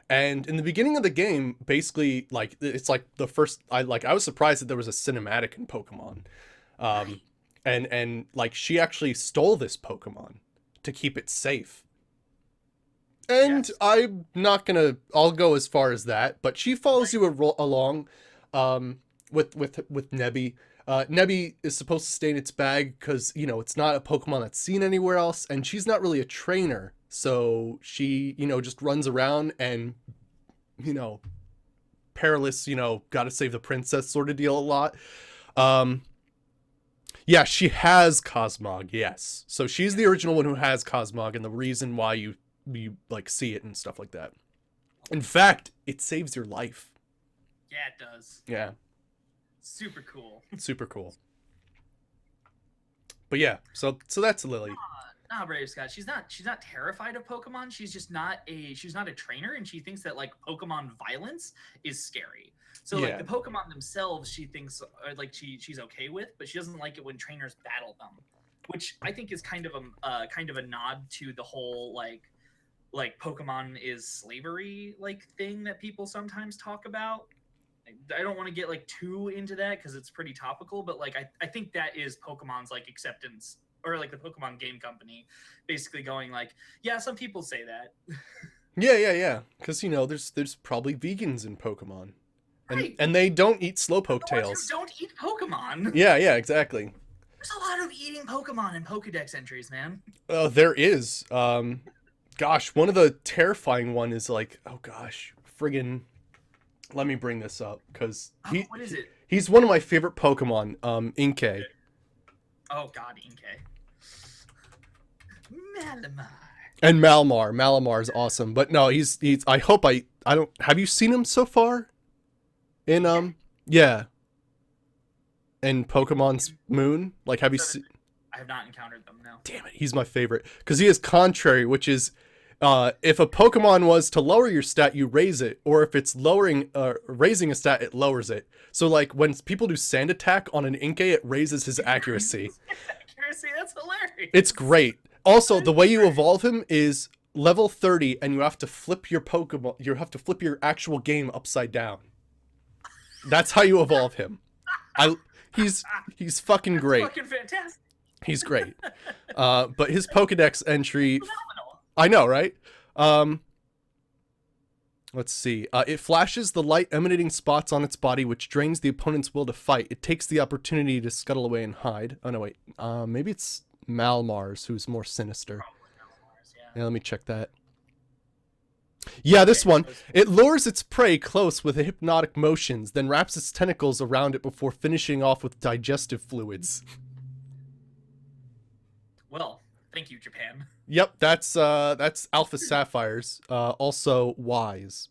And in the beginning of the game, basically, like, it's like the first, I was surprised that there was a cinematic in Pokemon. And like, she actually stole this Pokemon to keep it safe. And yes. I'll go as far as that, but she follows you along, with Nebby. Nebby is supposed to stay in its bag because, it's not a Pokemon that's seen anywhere else, and she's not really a trainer. So she, just runs around and, perilous, gotta save the princess sort of deal a lot. Yeah, she has Cosmog, yes. So she's the original one who has Cosmog, and the reason why you like see it and stuff like that. In fact, it saves your life. Yeah, it does. Yeah. Super cool. Super cool. But yeah, so that's Lily. Nah, Brave Scott. She's not terrified of Pokemon. She's not a trainer, and she thinks that like Pokemon violence is scary. So like the Pokemon themselves, she thinks like she's okay with, but she doesn't like it when trainers battle them, which I think is kind of a nod to the whole like Pokemon is slavery like thing that people sometimes talk about. I don't want to get like too into that because it's pretty topical, but like I think that is Pokemon's like acceptance, or like the Pokemon game company basically going like, yeah, some people say that. Yeah. Because there's probably vegans in Pokemon, and Right. and they don't eat The Slowpoke ones who tails. don't eat Pokemon. Yeah, exactly. There's a lot of eating Pokemon in Pokedex entries, man. There is. Gosh, one of the terrifying one is like, oh gosh, friggin'. Let me bring this up because Oh, what is it? he's one of my favorite Pokemon. Inkay. Oh God, Inkay. Malamar. And Malamar is awesome, but no, he's. I hope I don't. Have you seen him so far? In yeah, in Pokemon's Moon. Like, have you seen? I have not encountered them. No. Damn it, he's my favorite because he is contrary, which is, if a Pokemon was to lower your stat, you raise it, or if it's raising a stat, it lowers it. So like when people do Sand Attack on an Inkay, it raises his accuracy. Accuracy, that's hilarious. It's great. Also, the way you evolve him is level 30, and you have to flip your Pokemon. You have to flip your actual game upside down. That's how you evolve him. He's fucking great. Fucking fantastic. He's great. But his Pokedex entry, Phenomenal. I know, right? Let's see. It flashes the light emanating spots on its body, which drains the opponent's will to fight. It takes the opportunity to scuttle away and hide. Oh no, wait. Maybe it's Malmars who's more sinister. Malamars, Yeah, let me check that. Yeah, this one. It lures its prey close with hypnotic motions, then wraps its tentacles around it before finishing off with digestive fluids. Well, thank you, Japan. Yep, that's Alpha Sapphires. Also wise.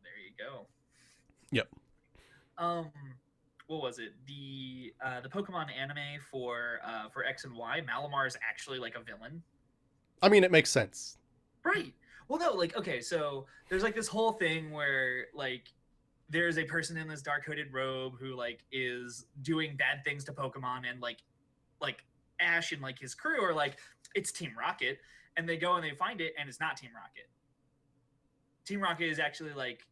There you go. Yep. What was it? The Pokemon anime for X and Y, Malamar is actually like a villain. I mean, it makes sense. Right. Well, no, like, okay, so there's like this whole thing where like there's a person in this dark hooded robe who like is doing bad things to Pokemon, and like Ash and like his crew are like, it's Team Rocket, and they go and they find it, and it's not Team Rocket. Team Rocket is actually like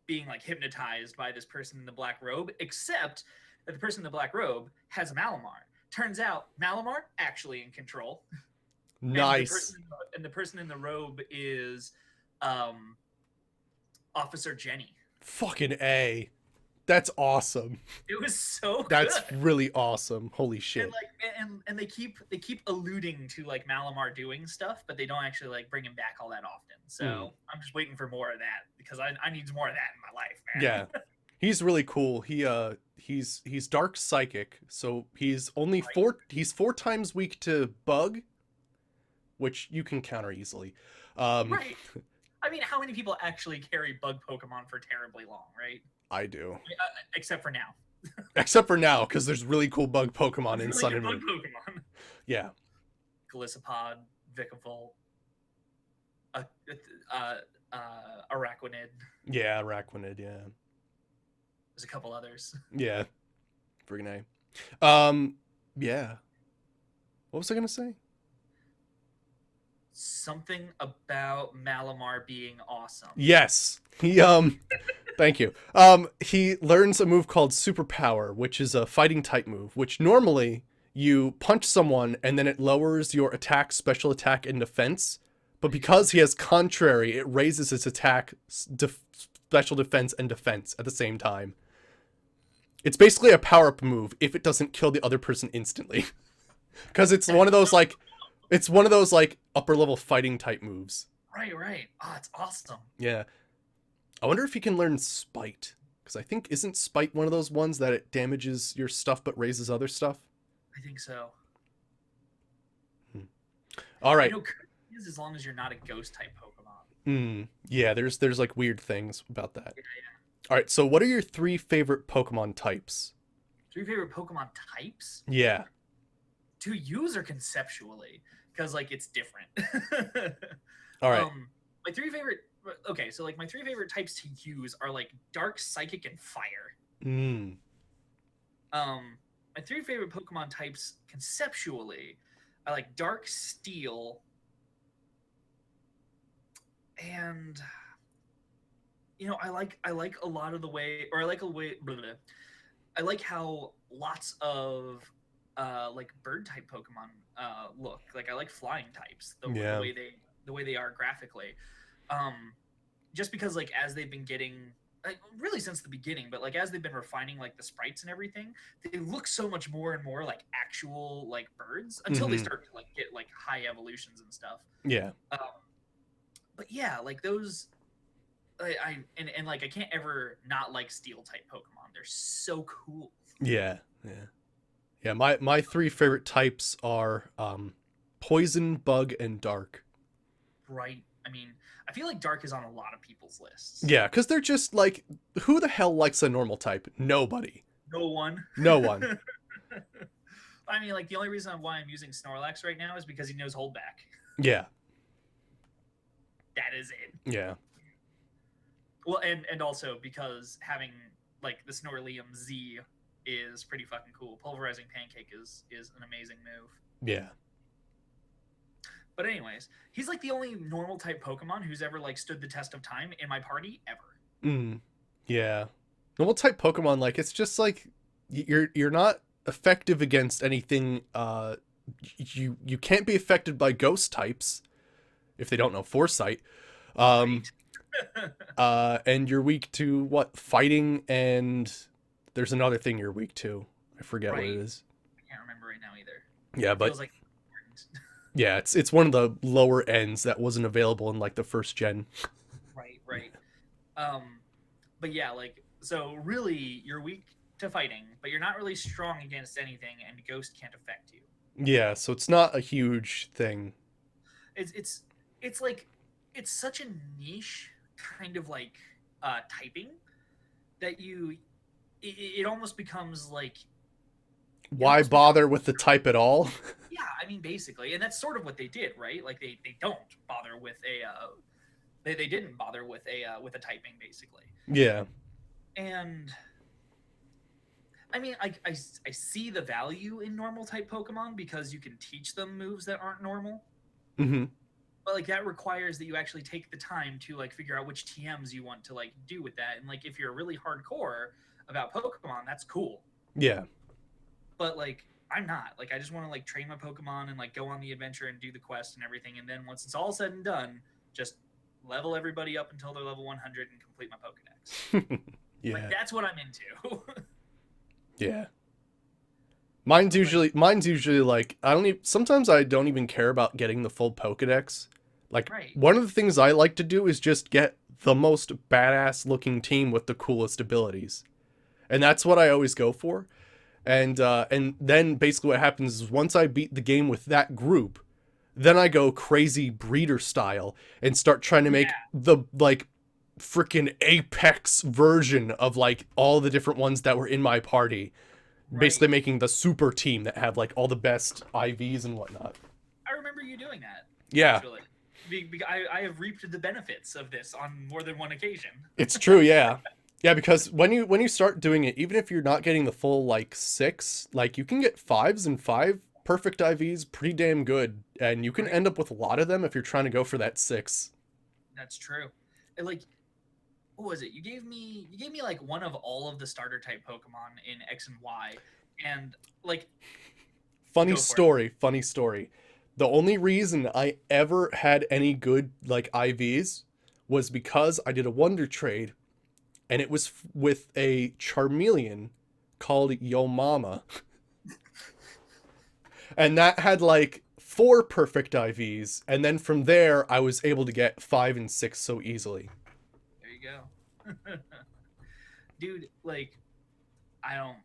being like hypnotized by this person in the black robe, except that the person in the black robe has a Malamar. Turns out Malamar actually in control. Nice. And the person in the robe is Officer Jenny. Fucking A. That's awesome. It was so That's good. really awesome. Holy shit. And like and they keep alluding to like Malamar doing stuff, but they don't actually like bring him back all that often. So I'm just waiting for more of that because I need more of that in my life, man. Yeah. He's really cool. He's dark psychic, so he's only he's 4 times weak to bug, which you can counter easily. Right. I mean, how many people actually carry bug Pokemon for terribly long, right? I do. Except for now. Except for now, because there's really cool bug Pokemon in Sun and Moon. Bug Pokemon. Yeah. Golisopod, Vikavolt, Araquanid. Yeah, Araquanid, yeah. There's a couple others. Yeah. Friggin' A. Yeah. What was I gonna say? Something about Malamar being awesome. Yes. Thank you. He learns a move called Superpower, which is a fighting type move, which normally you punch someone and then it lowers your attack, special attack, and defense. But because he has Contrary, it raises his attack, special defense, and defense at the same time. It's basically a power-up move if it doesn't kill the other person instantly. Because it's one of those like upper level fighting type moves. Right. Oh, it's awesome. Yeah. I wonder if he can learn Spite. Because I think, isn't Spite one of those ones that it damages your stuff but raises other stuff? I think so. All right. You know, as long as you're not a ghost type Pokemon. Yeah, there's like weird things about that. Yeah. All right, so what are your 3 favorite Pokemon types? 3 favorite Pokemon types? Yeah. To use or conceptually? Because like it's different. All right. My 3 favorite. Okay, so like my 3 favorite types to use are like Dark, Psychic, and Fire. My 3 favorite Pokemon types conceptually are like Dark, Steel, and I like a lot of the way, or I like a way. Blah, blah, blah. I like how lots of like bird type Pokemon look. Like I like flying types. The Yeah. way they are graphically. Um, just because like as they've been getting like, really since the beginning, but like as they've been refining like the sprites and everything, they look so much more and more like actual like birds until they Hmm. start to like get like high evolutions and stuff. Yeah. Um, but yeah, like those and like I can't ever not like steel type Pokemon. They're so cool. Yeah. Yeah. Yeah. My three favorite types are poison, bug, and dark. Right. I mean, I feel like Dark is on a lot of people's lists. Yeah, because they're just like, who the hell likes a normal type? Nobody. No one. No one. I mean, like the only reason why I'm using Snorlax right now is because he knows hold back. Yeah. That is it. Yeah. Well, and also because having like the Snorlium Z is pretty fucking cool. Pulverizing Pancake is an amazing move. Yeah. But anyways, he's like the only normal type Pokemon who's ever like stood the test of time in my party ever. Mm. Yeah. Normal type Pokemon, like it's just like you're not effective against anything. You can't be affected by ghost types if they don't know Foresight. Um. Right. And you're weak to what? Fighting, and there's another thing you're weak to. I forget what it Right. is. I can't remember right now either. Yeah, It but feels like yeah, it's one of the lower ends that wasn't available in like the first gen. right, right. Um, but yeah, like so really you're weak to fighting, but you're not really strong against anything, and Ghost can't affect you. Yeah, so it's not a huge thing. It's it's like it's such a niche kind of like typing that it almost becomes like it Why almost becomes bother with the type at all? yeah, I mean basically, and that's sort of what they did, right? Like they don't bother with a they didn't bother with a typing basically. Yeah. And I mean, I see the value in normal type Pokemon because you can teach them moves that aren't normal. Hmm. But like that requires that you actually take the time to like figure out which TMs you want to like do with that. And like if you're really hardcore about Pokemon, that's cool. Yeah. But like I'm not. Like I just want to like train my Pokemon and like go on the adventure and do the quest and everything. And then once it's all said and done, just level everybody up until they're level 100 and complete my Pokedex. Yeah. Like that's what I'm into. Yeah. Mine's usually like I don't even sometimes I don't even care about getting the full Pokedex. Like Right. one of the things I like to do is just get the most badass looking team with the coolest abilities. And that's what I always go for. And then basically what happens is once I beat the game with that group, then I go crazy breeder style and start trying to make Yeah. the like freaking apex version of like all the different ones that were in my party. Basically Right. making the super team that have like all the best IVs and whatnot. I remember you doing that. Yeah, Actually, I have reaped the benefits of this on more than one occasion. it's true. Yeah, yeah. Because when you start doing it, even if you're not getting the full like six, like you can get fives and five perfect IVs, pretty damn good, and you can Right. end up with a lot of them if you're trying to go for that six. That's true. And like, what was it? You gave me like one of all of the starter type Pokemon in X and Y, and like Funny go for it. story. Funny story. The only reason I ever had any good like IVs was because I did a Wonder Trade, and it was with a Charmeleon called Yo Mama. And that had like four perfect IVs, and then from there I was able to get five and six so easily. There you go, dude. Like, I don't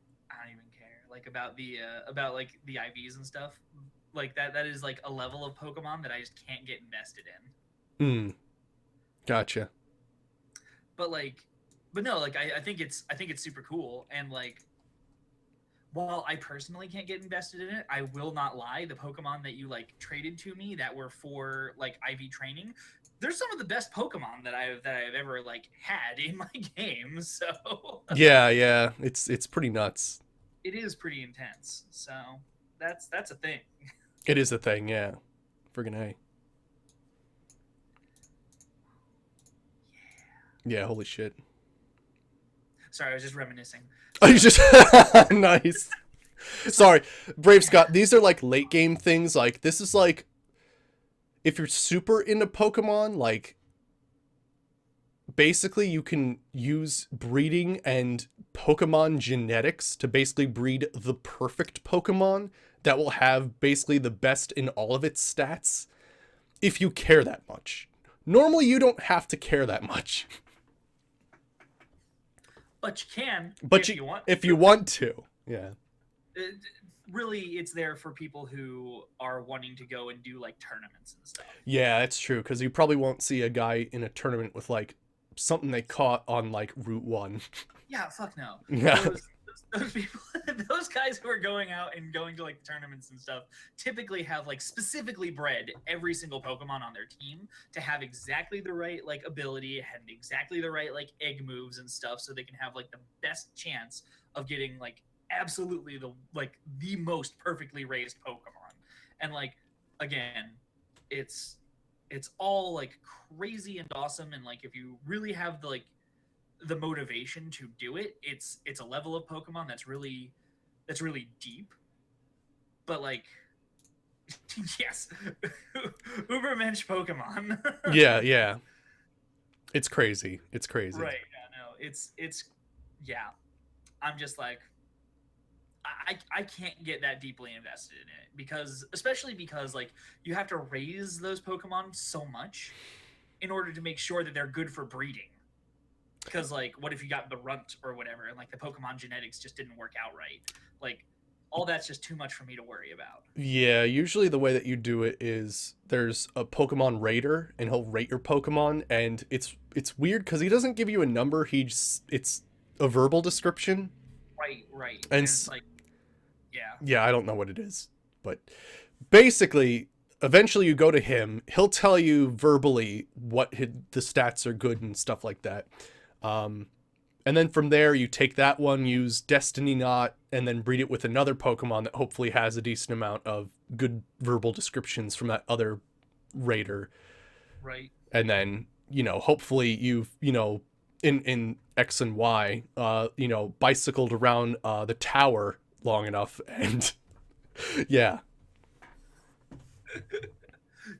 even care like about like the IVs and stuff. Like that is like a level of Pokemon that I just can't get invested in. Hmm. Gotcha. But like, but no, like I think it's super cool, and like while I personally can't get invested in it, I will not lie. The Pokemon that you like traded to me that were for like IV training, they're some of the best Pokemon that I've ever like had in my game. So Yeah, yeah. It's pretty nuts. it is pretty intense. So that's a thing. It is a thing, yeah. Friggin' A. Yeah, holy shit. Sorry, I was just reminiscing. Oh, you just nice. Sorry, Brave Scott. These are like late game things. Like this is like if you're super into Pokemon, like basically you can use breeding and Pokemon genetics to basically breed the perfect Pokemon that will have basically the best in all of its stats if you care that much. Normally you don't have to care that much. But you can But if you want. if you want to. Yeah. It, really, it's there for people who are wanting to go and do like tournaments and stuff. Yeah, it's true because you probably won't see a guy in a tournament with like something they caught on like Route 1. Yeah, fuck no. Yeah. Those people, those guys who are going out and going to like tournaments and stuff, typically have like specifically bred every single Pokemon on their team to have exactly the right like ability and exactly the right like egg moves and stuff, so they can have like the best chance of getting like absolutely the most perfectly raised Pokemon. And like again, it's all like crazy and awesome, and like if you really have the motivation to do it, it's a level of Pokemon that's really deep. But like yes, Ubermensch Pokemon. Yeah, yeah. It's crazy. It's crazy. Right. Yeah, no. It's yeah. I'm just like I can't get that deeply invested in it because especially because like you have to raise those Pokemon so much in order to make sure that they're good for breeding. Because like what if you got the runt or whatever and like the Pokemon genetics just didn't work out right? Like all that's just too much for me to worry about. Yeah, usually the way that you do it is there's a Pokemon rater and he'll rate your Pokemon and it's weird cuz he doesn't give you a number, it's a verbal description. Right. And it's like yeah. yeah, I don't know what it is, but basically eventually you go to him, he'll tell you verbally what the stats are good and stuff like that. And then from there you take that one, use Destiny Knot, and then breed it with another Pokemon that hopefully has a decent amount of good verbal descriptions from that other raider. Right. And then, hopefully you've, in X and Y, bicycled around the tower long enough and yeah.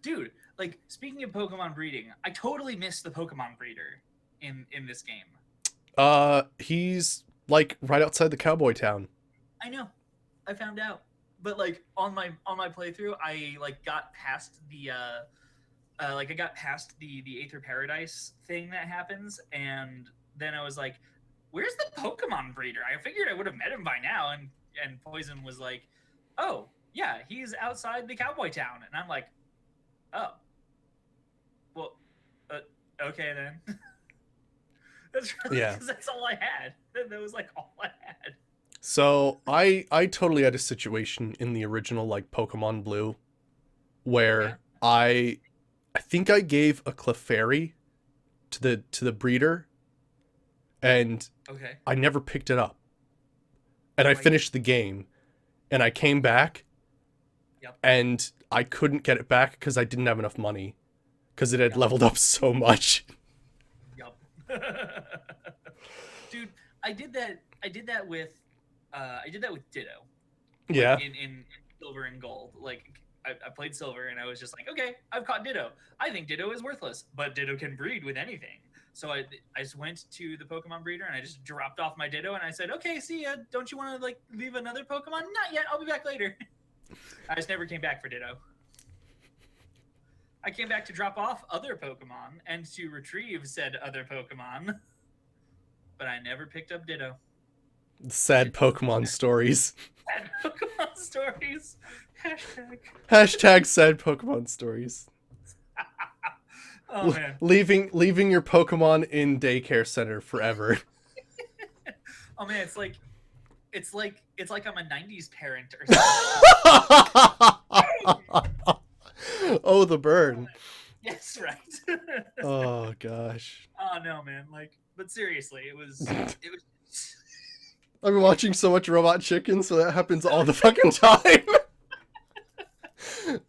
Dude, like speaking of Pokemon breeding, I totally missed the Pokemon breeder in this game. He's like right outside the cowboy town. I know. I found out. But like on my playthrough, I like got past the I got past the Aether Paradise thing that happens, and then I was like, where's the Pokemon breeder? I figured I would have met him by now, and Poison was like, oh, yeah, he's outside the cowboy town. And I'm like, oh. Well, okay then. That's really, Yeah. because that's all I had. That was like all I had. So I totally had a situation in the original like Pokemon Blue where Yeah. I think I gave a Clefairy to the breeder and Okay. I never picked it up. And I Right. finished the game and I came back Yep. and I couldn't get it back because I didn't have enough money because it had Yep. leveled up so much. Yup. Dude, I did that with Ditto. Like, Yeah. in Silver and Gold. Like I played Silver and I was just like, okay, I've caught Ditto. I think Ditto is worthless, but Ditto can breed with anything. So I just went to the Pokemon breeder and I just dropped off my Ditto and I said, okay, see ya. Don't you want to like leave another Pokemon? Not yet. I'll be back later. I just never came back for Ditto. I came back to drop off other Pokemon and to retrieve said other Pokemon, but I never picked up Ditto. Sad Pokemon stories. Sad Pokemon stories. Hashtag. Hashtag sad Pokemon stories. Oh man. Leaving your Pokemon in daycare center forever. Oh man, it's like I'm a '90s parent or something. Oh, the burn. Yes, right. Oh gosh. Oh no, man. Like, but seriously, it was. I've been watching so much Robot Chicken, so that happens all the fucking time.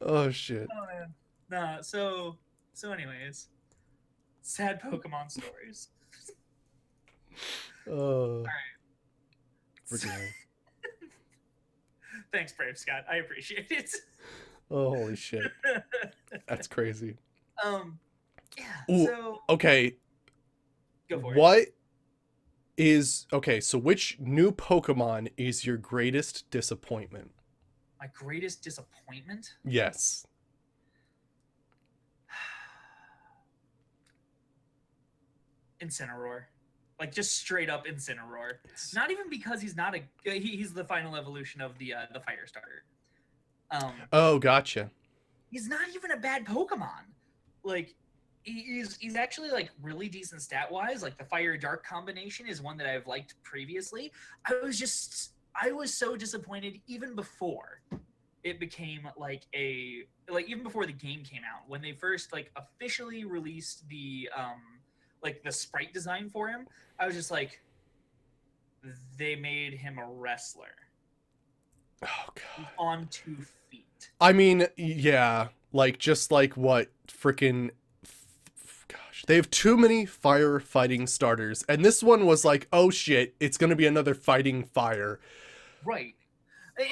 Oh shit. Oh man. Nah. So anyways, sad Pokemon stories. Oh, All freaking right. A. Thanks, Brave Scott. I appreciate it. Oh, holy shit. That's crazy. um, yeah. Ooh, So okay. go for it. What is okay? So, which new Pokemon is your greatest disappointment? My greatest disappointment. Yes. Incineroar. Like just straight up Incineroar. Not even because he's not he's the final evolution of the fire starter. Oh, gotcha. He's not even a bad Pokemon. Like he's actually like really decent stat wise. Like the fire dark combination is one that I've liked previously. I was so disappointed even before it became like even before the game came out, when they first like officially released the sprite design for him. I was just like, they made him a wrestler. Oh He's god. on 2 feet. I mean, yeah, like just like what freaking gosh, they have too many fire fighting starters, and this one was like, oh shit, it's gonna be another fighting fire. Right.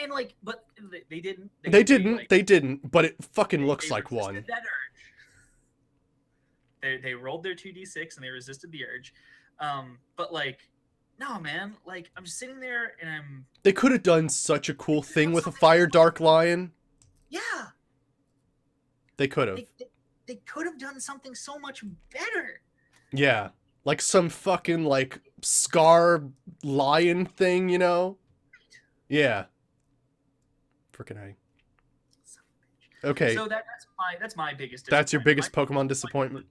And like, but they didn't. They didn't, but it fucking They looks like resisted one. that urge. They rolled their 2d6 and they resisted the urge. But like, no man, like I'm just sitting there and They could have done such a cool thing with a something so fire dark lion. yeah. They could have. They could have done something so much better. Yeah. Like some fucking like scar lion thing, you know? Yeah. Freaking A. Okay. So that's my biggest That's your disappointment. biggest Pokemon disappointment?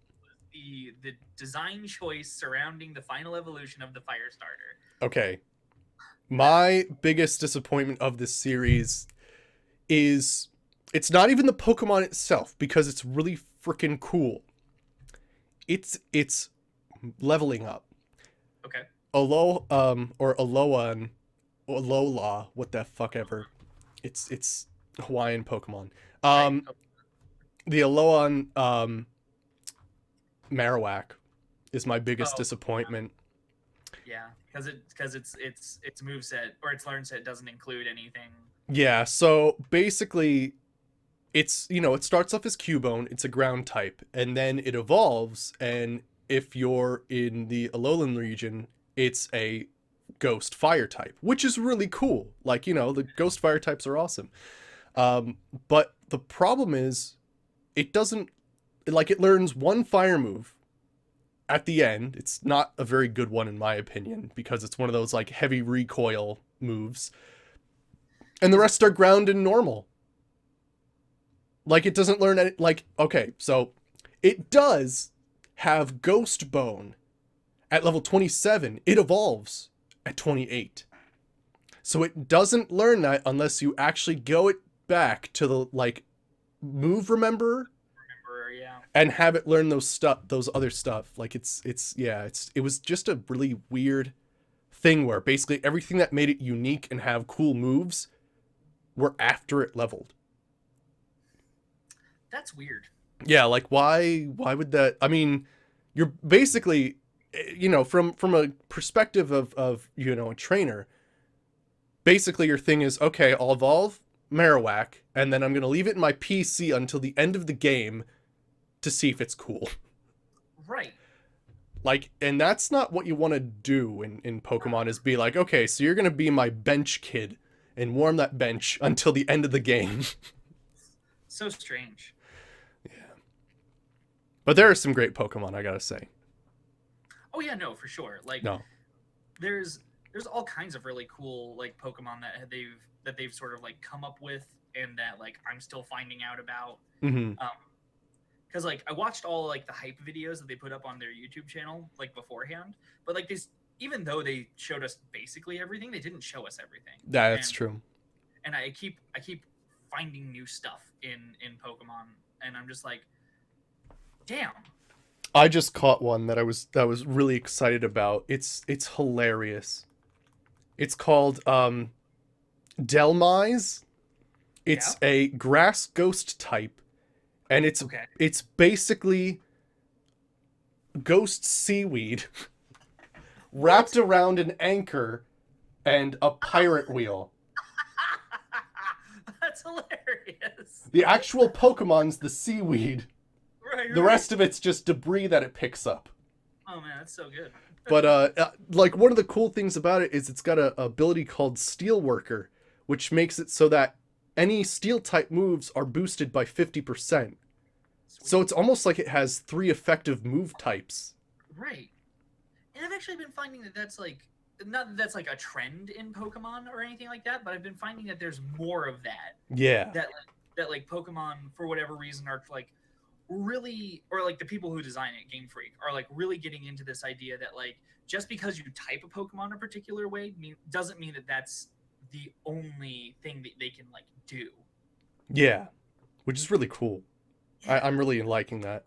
The design choice surrounding the final evolution of the fire starter. Okay. My biggest disappointment of this series is it's not even the Pokemon itself because it's really freaking cool. It's leveling up. Okay. Or Alolan or Alola, what the fuck ever. It's Hawaiian Pokemon. Right. The Alolan Marowak is my biggest Oh disappointment. yeah, because its moveset or its learn set doesn't include anything. Yeah, so basically it's, it starts off as Cubone, it's a ground type, and then it evolves, and if you're in the Alolan region, it's a ghost fire type, which is really cool. Like, the ghost fire types are awesome. But the problem is it doesn't, like, it learns one fire move at the end. It's not a very good one in my opinion because it's one of those like heavy recoil moves. And the rest are ground and normal. Like it doesn't learn any, like, okay, so it does have Ghost Bone at level 27. It evolves at 28. So it doesn't learn that unless you actually go it back to the like move remember Remember, yeah. and have it learn those other stuff. Like it was just a really weird thing where basically everything that made it unique and have cool moves were after it leveled. That's weird. Yeah, like why would that, I mean, you're basically, from a perspective of a trainer, basically your thing is, okay, I'll evolve Marowak and then I'm going to leave it in my PC until the end of the game to see if it's cool. Right. Like, and that's not what you want to do in Pokemon, is be like, okay, so you're going to be my bench kid and warm that bench until the end of the game. So strange. Yeah. But there are some great Pokemon, I gotta say. Oh yeah, no, for sure. Like No. there's all kinds of really cool like Pokemon that they've sort of like come up with and that like I'm still finding out about. Mm-hmm. Because like I watched all like the hype videos that they put up on their YouTube channel like beforehand, but like this, even though they showed us basically everything, they didn't show us everything. That's true. And I keep finding new stuff in Pokemon, and I'm just like, damn. I just caught one that I was really excited about. It's hilarious. It's called Delmise. It's a grass ghost type, and it's basically ghost seaweed wrapped around an anchor and a pirate wheel. That's hilarious. The actual Pokemon's the seaweed. Right, The right. rest of it's just debris that it picks up. Oh man, that's so good. But like one of the cool things about it is it's got a ability called Steel Worker, which makes it so that any steel type moves are boosted by 50%. Sweet. So it's almost like it has 3 effective move types. Right. And I've actually been finding that that's like, not that that's like a trend in Pokemon or anything like that, but I've been finding that there's more of that. Yeah. That like Pokemon for whatever reason are like really, or like the people who design it, Game Freak, are like really getting into this idea that like just because you type a Pokemon a particular way doesn't mean that that's the only thing that they can like do. Yeah. Which is really cool. Yeah. I'm really liking that.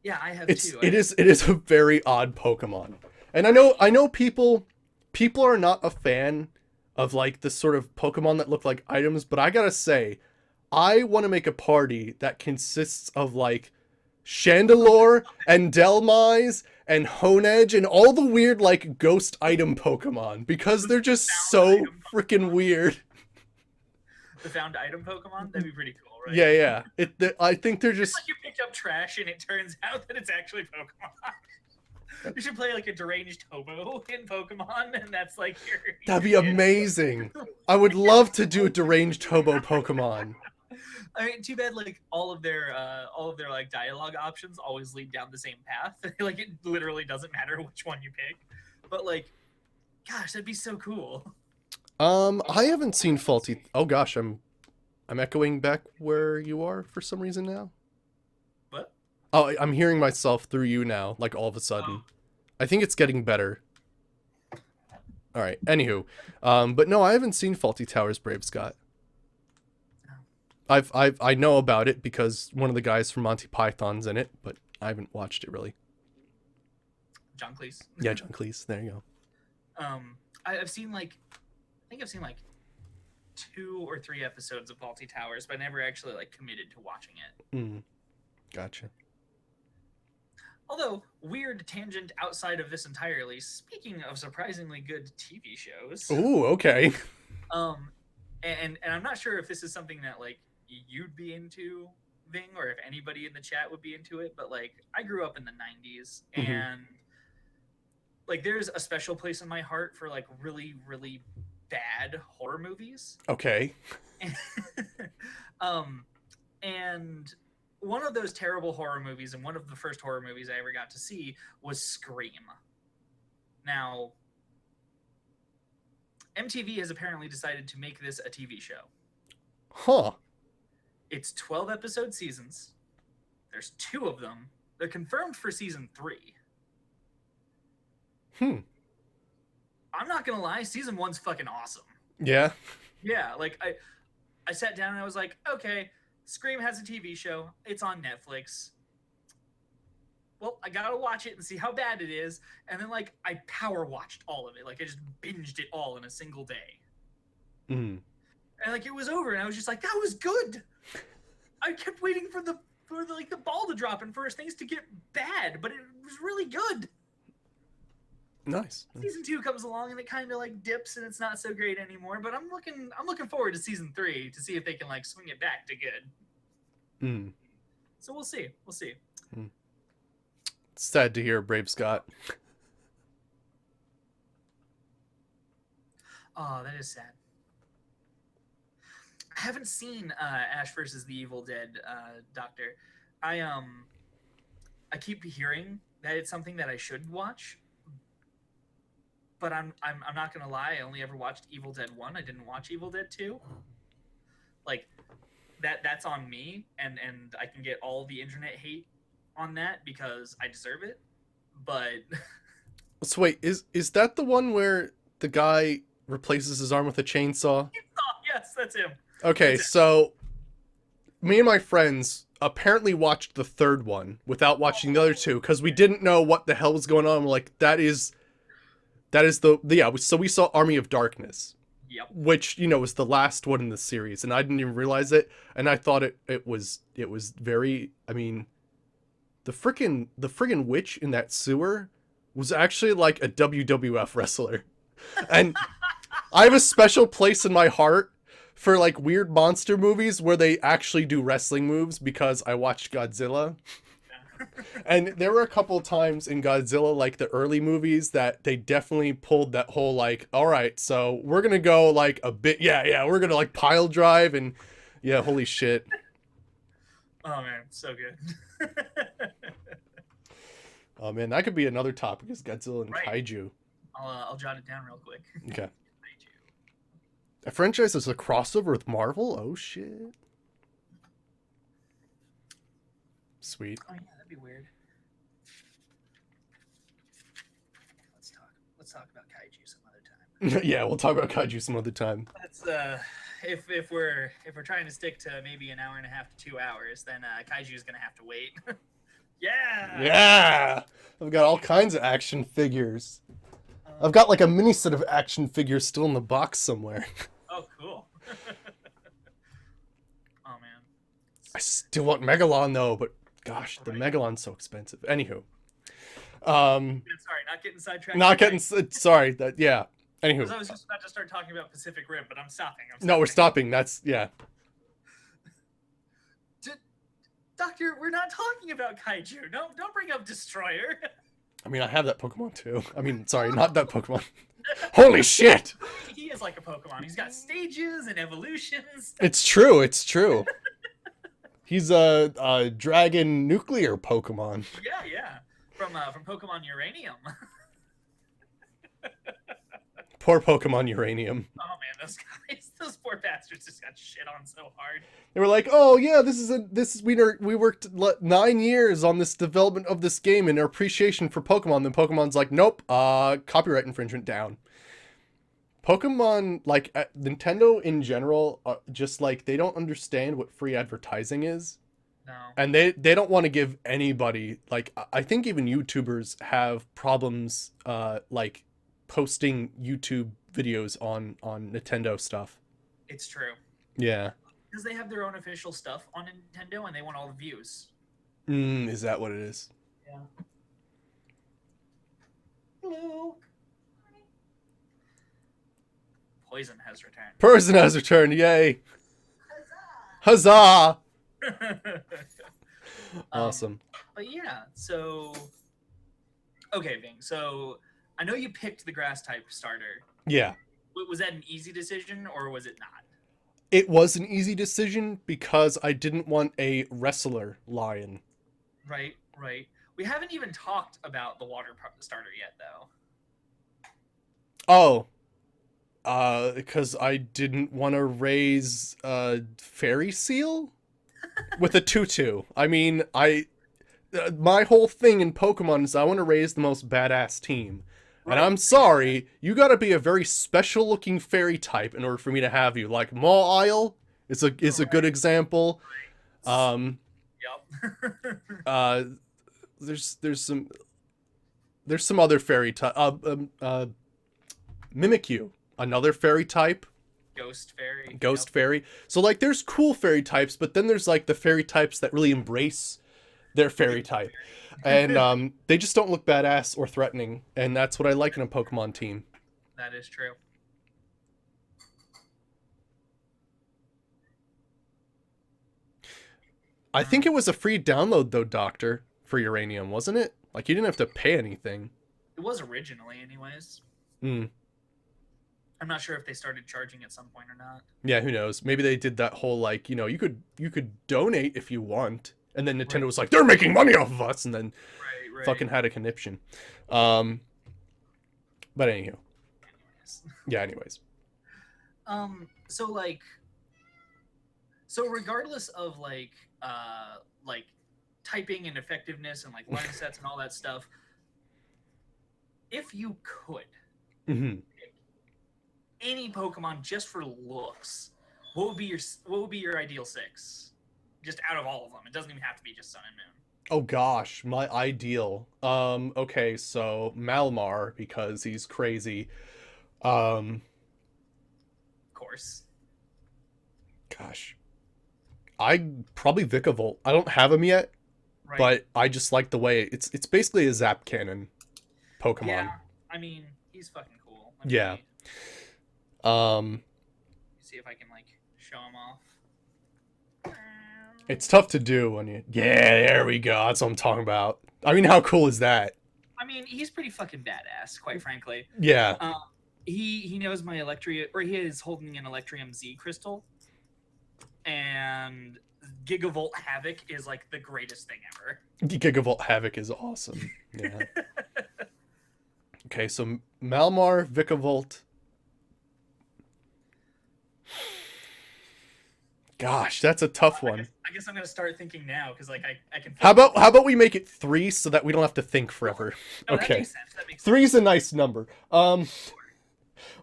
Yeah, I have It's too. it is a very odd Pokemon. And I know people are not a fan of like the sort of Pokemon that look like items, but I gotta say, I want to make a party that consists of like Chandelure and Delmise and Honedge and all the weird like ghost item Pokemon because they're just so freaking weird. The found item Pokemon? That'd be pretty cool, right? Yeah. I think they're just It's like you picked up trash and it turns out that it's actually Pokemon. You should play like a deranged hobo in Pokemon, and that's like your. That'd be amazing. I would love to do a deranged hobo Pokemon. I mean, too bad. Like all of their like dialogue options always lead down the same path. Like it literally doesn't matter which one you pick. But like, gosh, that'd be so cool. I haven't seen Faulty. Oh gosh, I'm echoing back where you are for some reason now. What? Oh, I'm hearing myself through you now, like all of a sudden. I think it's getting better. All right. Anywho, but no, I haven't seen Faulty Towers, Brave Scott. I know about it because one of the guys from Monty Python's in it, but I haven't watched it really. John Cleese. Yeah, John Cleese. There you go. I've seen like, I think I've seen like 2 or 3 episodes of Faulty Towers, but I never actually like committed to watching it. Gotcha. Although, weird tangent outside of this entirely. Speaking of surprisingly good TV shows, Ooh, okay. and I'm not sure if this is something that like you'd be into, Ving, or if anybody in the chat would be into it. But like, I grew up in the '90s, and like, there's a special place in my heart for like really, really bad horror movies. Okay. And one of those terrible horror movies, and one of the first horror movies I ever got to see, was Scream. Now, MTV has apparently decided to make this a TV show. Huh. It's 12 episode seasons. There's 2 of them. They're confirmed for season 3. I'm not gonna lie, season 1's fucking awesome. Yeah. Yeah, like I sat down and I was like, okay, Scream has a TV show. It's on Netflix. Well, I gotta watch it and see how bad it is. And then like I power watched all of it. Like I just binged it all in a single day. And like it was over, and I was just like, that was good. I kept waiting for the ball to drop and for things to get bad, but it was really good. Nice. Season 2 comes along and it kind of like dips and it's not so great anymore. But I'm looking forward to season 3 to see if they can like swing it back to good. So we'll see. It's sad to hear, Brave Scott. Oh, that is sad. I haven't seen Ash versus the Evil Dead, Doctor. I keep hearing that it's something that I should watch. But I'm not gonna lie. I only ever watched Evil Dead 1. I didn't watch Evil Dead 2. Like that's on me, and I can get all the internet hate on that because I deserve it. But So wait, is that the one where the guy replaces his arm with a chainsaw? Yes, that's him. Okay, so me and my friends apparently watched the 3rd one without watching the other 2 because we didn't know what the hell was going on. We're like, that is yeah. So we saw Army of Darkness, which was the last one in the series, and I didn't even realize it. And I thought it was very. I mean, the friggin' witch in that sewer was actually like a WWF wrestler. And I have a special place in my heart for like weird monster movies where they actually do wrestling moves because I watched Godzilla. And there were a couple times in Godzilla, like the early movies, that they definitely pulled that whole like, all right, so we're gonna go like a bit, yeah, we're gonna like pile drive and yeah, holy shit. Oh man, so good. Oh man, that could be another topic is Godzilla and Right. Kaiju. I'll jot it down real quick. Okay. Kaiju. A franchise is a crossover with Marvel? Oh shit. Sweet. Oh yeah, that'd be weird. Let's talk about kaiju some other time. Yeah, we'll talk about Kaiju some other time. Let's if we're trying to stick to maybe an hour and a half to 2 hours, then kaiju is gonna have to wait. Yeah. Yeah! I've got all kinds of action figures. I've got like a mini set of action figures still in the box somewhere. Oh, cool. Oh man. I still want Megalon though, but gosh, the Right. Megalon's so expensive. Anywho. Sorry, not getting sidetracked. Not getting sorry, that yeah. Anywho. Because I was just about to start talking about Pacific Rim, but I'm stopping. No, we're stopping. That's yeah. Doctor, we're not talking about kaiju. No, don't bring up Destroyer. I mean, I have that Pokemon too. I mean, sorry, not that Pokemon. Holy shit! He is like a Pokemon. He's got stages and evolutions. It's true. It's true. He's a dragon nuclear Pokemon. Yeah. From Pokemon Uranium. Poor Pokemon Uranium. Oh man, those guys, those poor bastards just got shit on so hard. They were like, "Oh yeah, we worked 9 years on this development of this game and our appreciation for Pokemon." Then Pokemon's like, "Nope, copyright infringement down." Pokemon, like Nintendo in general, just like they don't understand what free advertising is. No. And they don't want to give anybody, like I think even YouTubers have problems like posting YouTube videos on Nintendo stuff. It's true. Yeah. Because they have their own official stuff on Nintendo and they want all the views. Is that what it is? Yeah. Hello. Poison has returned. Person has returned, yay. Huzzah! Awesome. But yeah, so okay, Ving. So I know you picked the grass type starter. Yeah. Was that an easy decision or was it not? It was an easy decision because I didn't want a wrestler lion. Right. We haven't even talked about the water starter yet, though. Oh. Because I didn't want to raise a fairy seal with a tutu. I mean, my whole thing in Pokemon is I want to raise the most badass team. Right. And I'm sorry, you gotta be a very special looking fairy type in order for me to have you. Like Mawile is a good example. Yep. There's some other fairy type. Mimikyu, another fairy type. Ghost fairy. Ghost fairy. So like there's cool fairy types, but then there's like the fairy types that really embrace their fairy type. And they just don't look badass or threatening, and that's what I like in a Pokemon team. That is true. I think it was a free download though, Doctor, for Uranium, wasn't it? Like you didn't have to pay anything. It was originally, anyways. Hmm. I'm not sure if they started charging at some point or not. Yeah, who knows? Maybe they did that whole like, you could donate if you want, and then Nintendo was like, they're making money off of us, and then fucking had a conniption. But anywho. Yeah, anyways. So regardless of like typing and effectiveness and like line sets and all that stuff, if you could pick any Pokemon just for looks, what would be your ideal 6? Just out of all of them. It doesn't even have to be just Sun and Moon. Oh gosh, my ideal. Okay, so Malamar, because he's crazy. Of course. Gosh. I probably Vikavolt. I don't have him yet, but I just like the way it's basically a zap cannon. Pokemon. Yeah, I mean, he's fucking cool. Let Yeah. me Um, see if I can like show him off. it's tough to do when you. Yeah, there we go. That's what I'm talking about. I mean, how cool is that? I mean, he's pretty fucking badass, quite frankly. Yeah. Um, he knows my Electrium, or he is holding an Electrium Z crystal, and Gigavolt Havoc is like the greatest thing ever. Gigavolt Havoc is awesome. Yeah. Okay, so Malmar, Vikavolt. Gosh, that's a tough one. I guess I'm gonna start thinking now because like I can. How about we make it 3 so that we don't have to think forever? No, Okay. That makes sense. That makes sense. 3 is a nice number.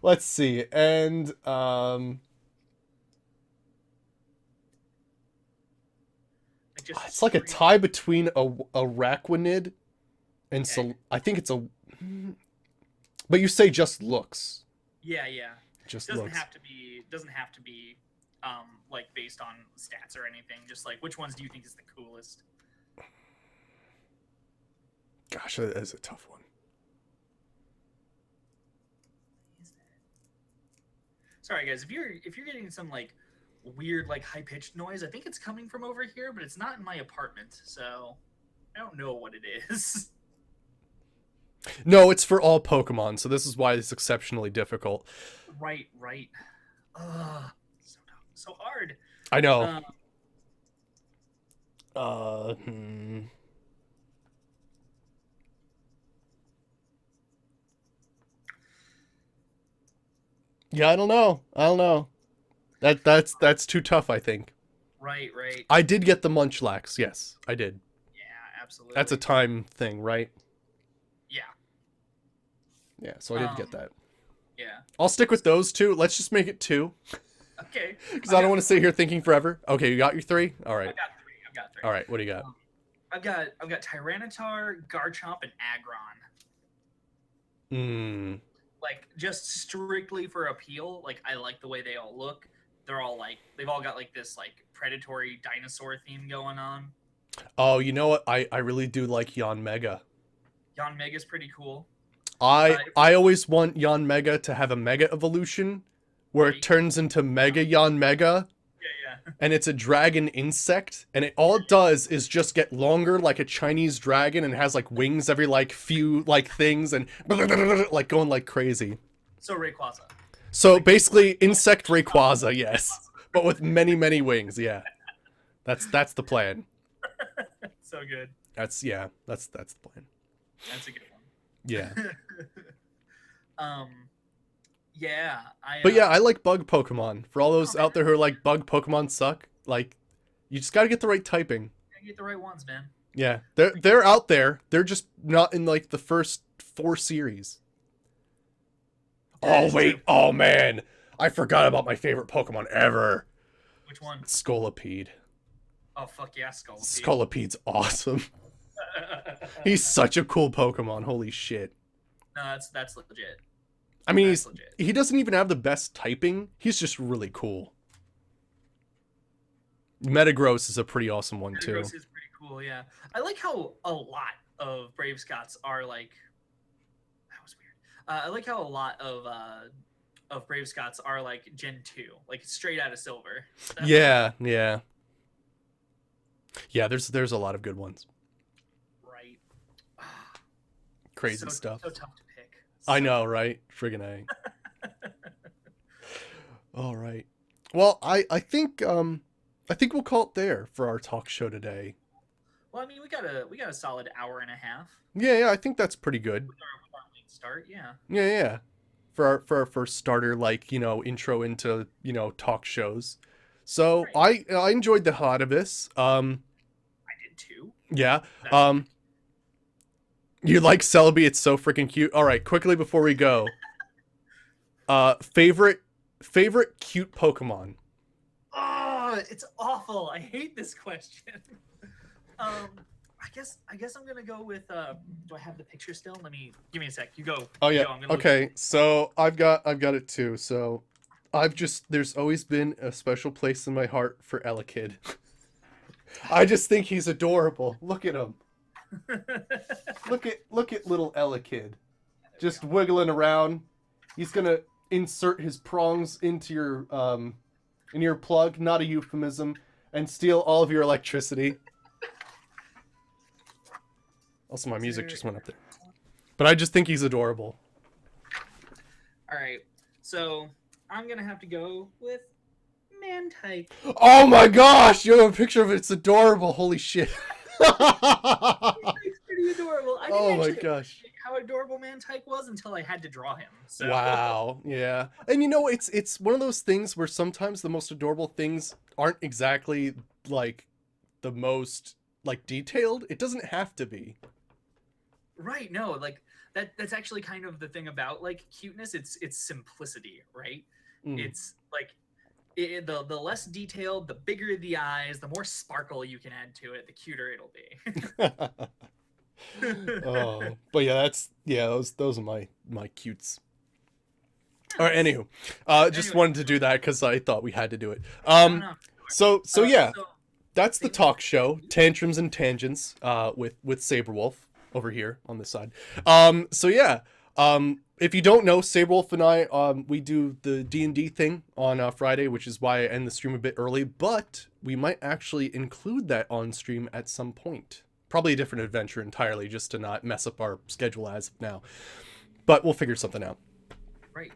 Let's see. And it's like a tie between a Araquanid and I think it's a. But you say just looks. Yeah. Just doesn't looks. have to be like based on stats or anything. Just like which ones do you think is the coolest? Gosh, that is a tough one. Sorry guys, if you're getting some like weird like high pitched noise, I think it's coming from over here, but it's not in my apartment, so I don't know what it is. No, it's for all Pokemon, so this is why it's exceptionally difficult. Right. Ugh, so hard. I know. Yeah, I don't know. That's too tough, I think. Right. I did get the Munchlax. Yes, I did. Yeah, absolutely. That's a time thing, right? Yeah. Yeah, so I did get that. Yeah. I'll stick with those two. Let's just make it 2. Okay. Because I don't want to sit here thinking forever. Okay, you got your 3? All right. I've got three. All right, what do you got? I've got Tyranitar, Garchomp, and Aggron. Like just strictly for appeal. Like I like the way they all look. They're all like they've all got like this like predatory dinosaur theme going on. Oh, you know what? I really do like Yanmega. Yanmega's pretty cool. I always want Yanmega to have a Mega Evolution where it turns into Mega Yanmega. Yeah. And it's a dragon insect, and all it does is just get longer like a Chinese dragon and has like wings every like few like things and like going like crazy. So Rayquaza. So basically insect Rayquaza, yes. But with many wings, yeah. That's the plan. So good. That's the plan. That's a good one. Yeah. Yeah. But yeah, I like bug Pokemon. For all those out there who are like bug Pokemon suck, like you just gotta get the right typing. You get the right ones, man. Yeah. They're out there. They're just not in like the first 4 series. Oh wait, oh man. I forgot about my favorite Pokemon ever. Which one? Scolipede. Oh fuck yeah, Scolipede. Scolipede's awesome. He's such a cool Pokemon. Holy shit. No, that's legit. I mean, he doesn't even have the best typing. He's just really cool. Metagross is a pretty awesome one too. Metagross is pretty cool, yeah. I like how a lot of Brave Scots are like. That was weird. I like how a lot of Brave Scots are like Gen 2, like straight out of Silver. Yeah. There's a lot of good ones. Right. Crazy stuff. So tough to pick. I know, right? Friggin' A. All right. Well, I think we'll call it there for our talk show today. Well, I mean, we got a solid hour and a half. Yeah, I think that's pretty good. With our late start, yeah. Yeah. For our first starter, like, intro into, talk shows. So right. I enjoyed the hell out of this. I did too. Yeah. You like Celebi? It's so freaking cute. All right, quickly before we go. Favorite cute Pokemon? Oh, it's awful. I hate this question. I guess I'm gonna go with. Do I have the picture still? Give me a sec. You go. Oh yeah. Okay, so I've got it too. So there's always been a special place in my heart for Elekid. I just think he's adorable. Look at him. Look at little Elekid. just wiggling around. He's gonna insert his prongs into your plug, not a euphemism, and steal all of your electricity. Also, my music just went up there. But I just think he's adorable. All right, so I'm gonna have to go with man type. Oh my gosh! You have a picture of it. It's adorable. Holy shit. He's pretty adorable. I didn't Oh my actually gosh. appreciate how adorable man type was until I had to draw him. So. Wow. Yeah. And you know, it's one of those things where sometimes the most adorable things aren't exactly like the most like detailed. It doesn't have to be. Right. No, like that's actually kind of the thing about like cuteness. It's simplicity, right? Mm. It's like the less detailed, the bigger the eyes, the more sparkle you can add to it, the cuter it'll be. Oh, but yeah, those are my cutes. All right, anywho, just Anyway. wanted to do that because I thought we had to do it. No. So yeah, So that's the things talk like- show, Tantrums and Tangents, with Saberwolf over here on this side. So yeah, if you don't know, Saberwolf and I, we do the D&D thing on Friday, which is why I end the stream a bit early. But we might actually include that on stream at some point. Probably a different adventure entirely, just to not mess up our schedule as of now. But we'll figure something out. Right.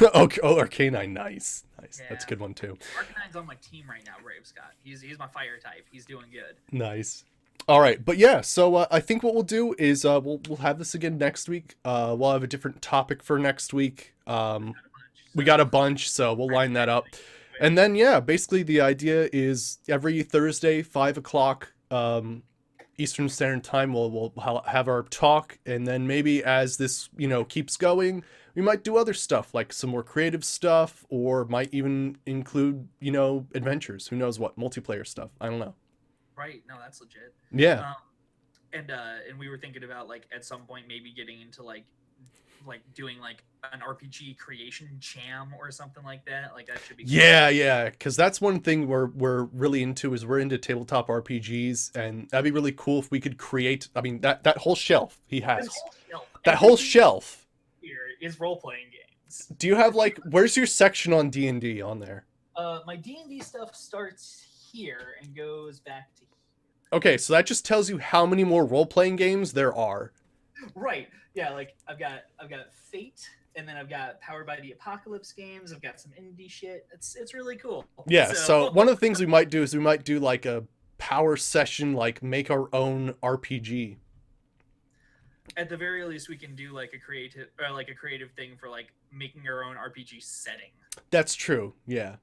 Okay, oh, Arcanine, nice. That's a good one too. Arcanine's on my team right now, Brave Scott. He's my fire type. He's doing good. Nice. All right, but yeah, so I think what we'll do is we'll have this again next week. We'll have a different topic for next week. We got a bunch, so we'll line that up. And then yeah, basically the idea is every Thursday, 5 o'clock Eastern Standard Time, we'll have our talk, and then maybe as this keeps going, we might do other stuff like some more creative stuff, or might even include adventures. Who knows what, multiplayer stuff? I don't know. Right. No, that's legit. Yeah. And we were thinking about like at some point maybe getting into like doing like an RPG creation jam or something like that. Like that should be cool. Yeah, because that's one thing we're really into, is we're into tabletop RPGs, and that'd be really cool if we could create. I mean, that whole shelf he has, that whole shelf here is role playing games. Do you have where's your section on D&D on there? My D&D stuff starts here and goes back to here. Okay, so that just tells you how many more role playing games there are. Right. Yeah, like I've got Fate, and then I've got Powered by the Apocalypse games. I've got some indie shit. It's really cool. Yeah, so one of the things we might do is we might do like a power session, like make our own RPG. At the very least, we can do like a creative thing for like making our own RPG setting. That's true. Yeah.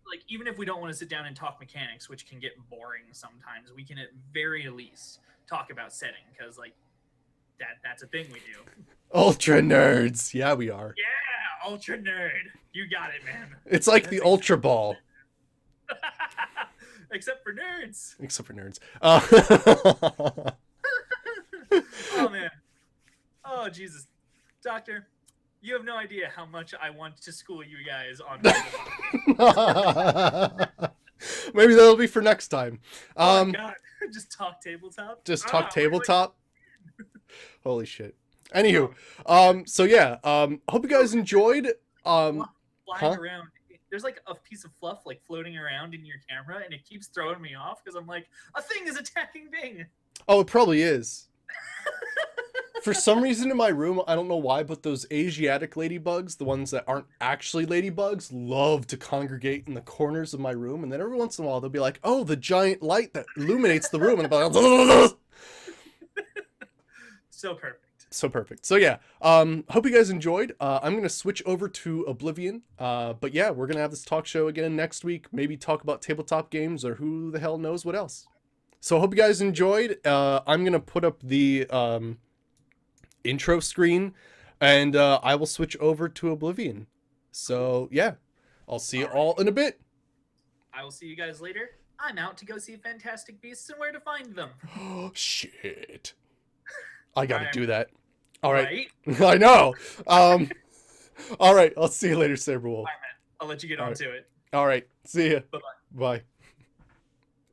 Like even if we don't want to sit down and talk mechanics, which can get boring sometimes, we can at very least talk about setting, because like that's a thing we do. Ultra nerds. Yeah, we are. Yeah, ultra nerd. You got it, man. It's like the Ultra Ball. Except for nerds. Except for nerds. Oh man. Oh Jesus, Doctor. You have no idea how much I want to school you guys on. Maybe that'll be for next time. Oh my God. Just talk tabletop. Just talk tabletop. Holy shit. Anywho, so yeah, hope you guys enjoyed. Flying around. There's like a piece of fluff like floating around in your camera, and it keeps throwing me off because I'm like, a thing is attacking Bing. Oh, it probably is. For some reason in my room, I don't know why, but those Asiatic ladybugs, the ones that aren't actually ladybugs, love to congregate in the corners of my room. And then every once in a while, they'll be like, oh, the giant light that illuminates the room. And I'm like, so perfect. So perfect. So yeah, hope you guys enjoyed. I'm going to switch over to Oblivion. But yeah, we're going to have this talk show again next week. Maybe talk about tabletop games or who the hell knows what else. So hope you guys enjoyed. I'm going to put up the intro screen, and I will switch over to Oblivion. So yeah, I'll see you all in a bit. I will see you guys later. I'm out to go see Fantastic Beasts and where to find them. Oh shit, I gotta Right. do that. All right. Right? I know. All right, I'll see you later, Saberwolf. I'll let you get All on right. to it. All right, see ya. Bye-bye. Bye.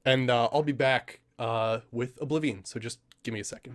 And I'll be back with Oblivion, so just give me a second.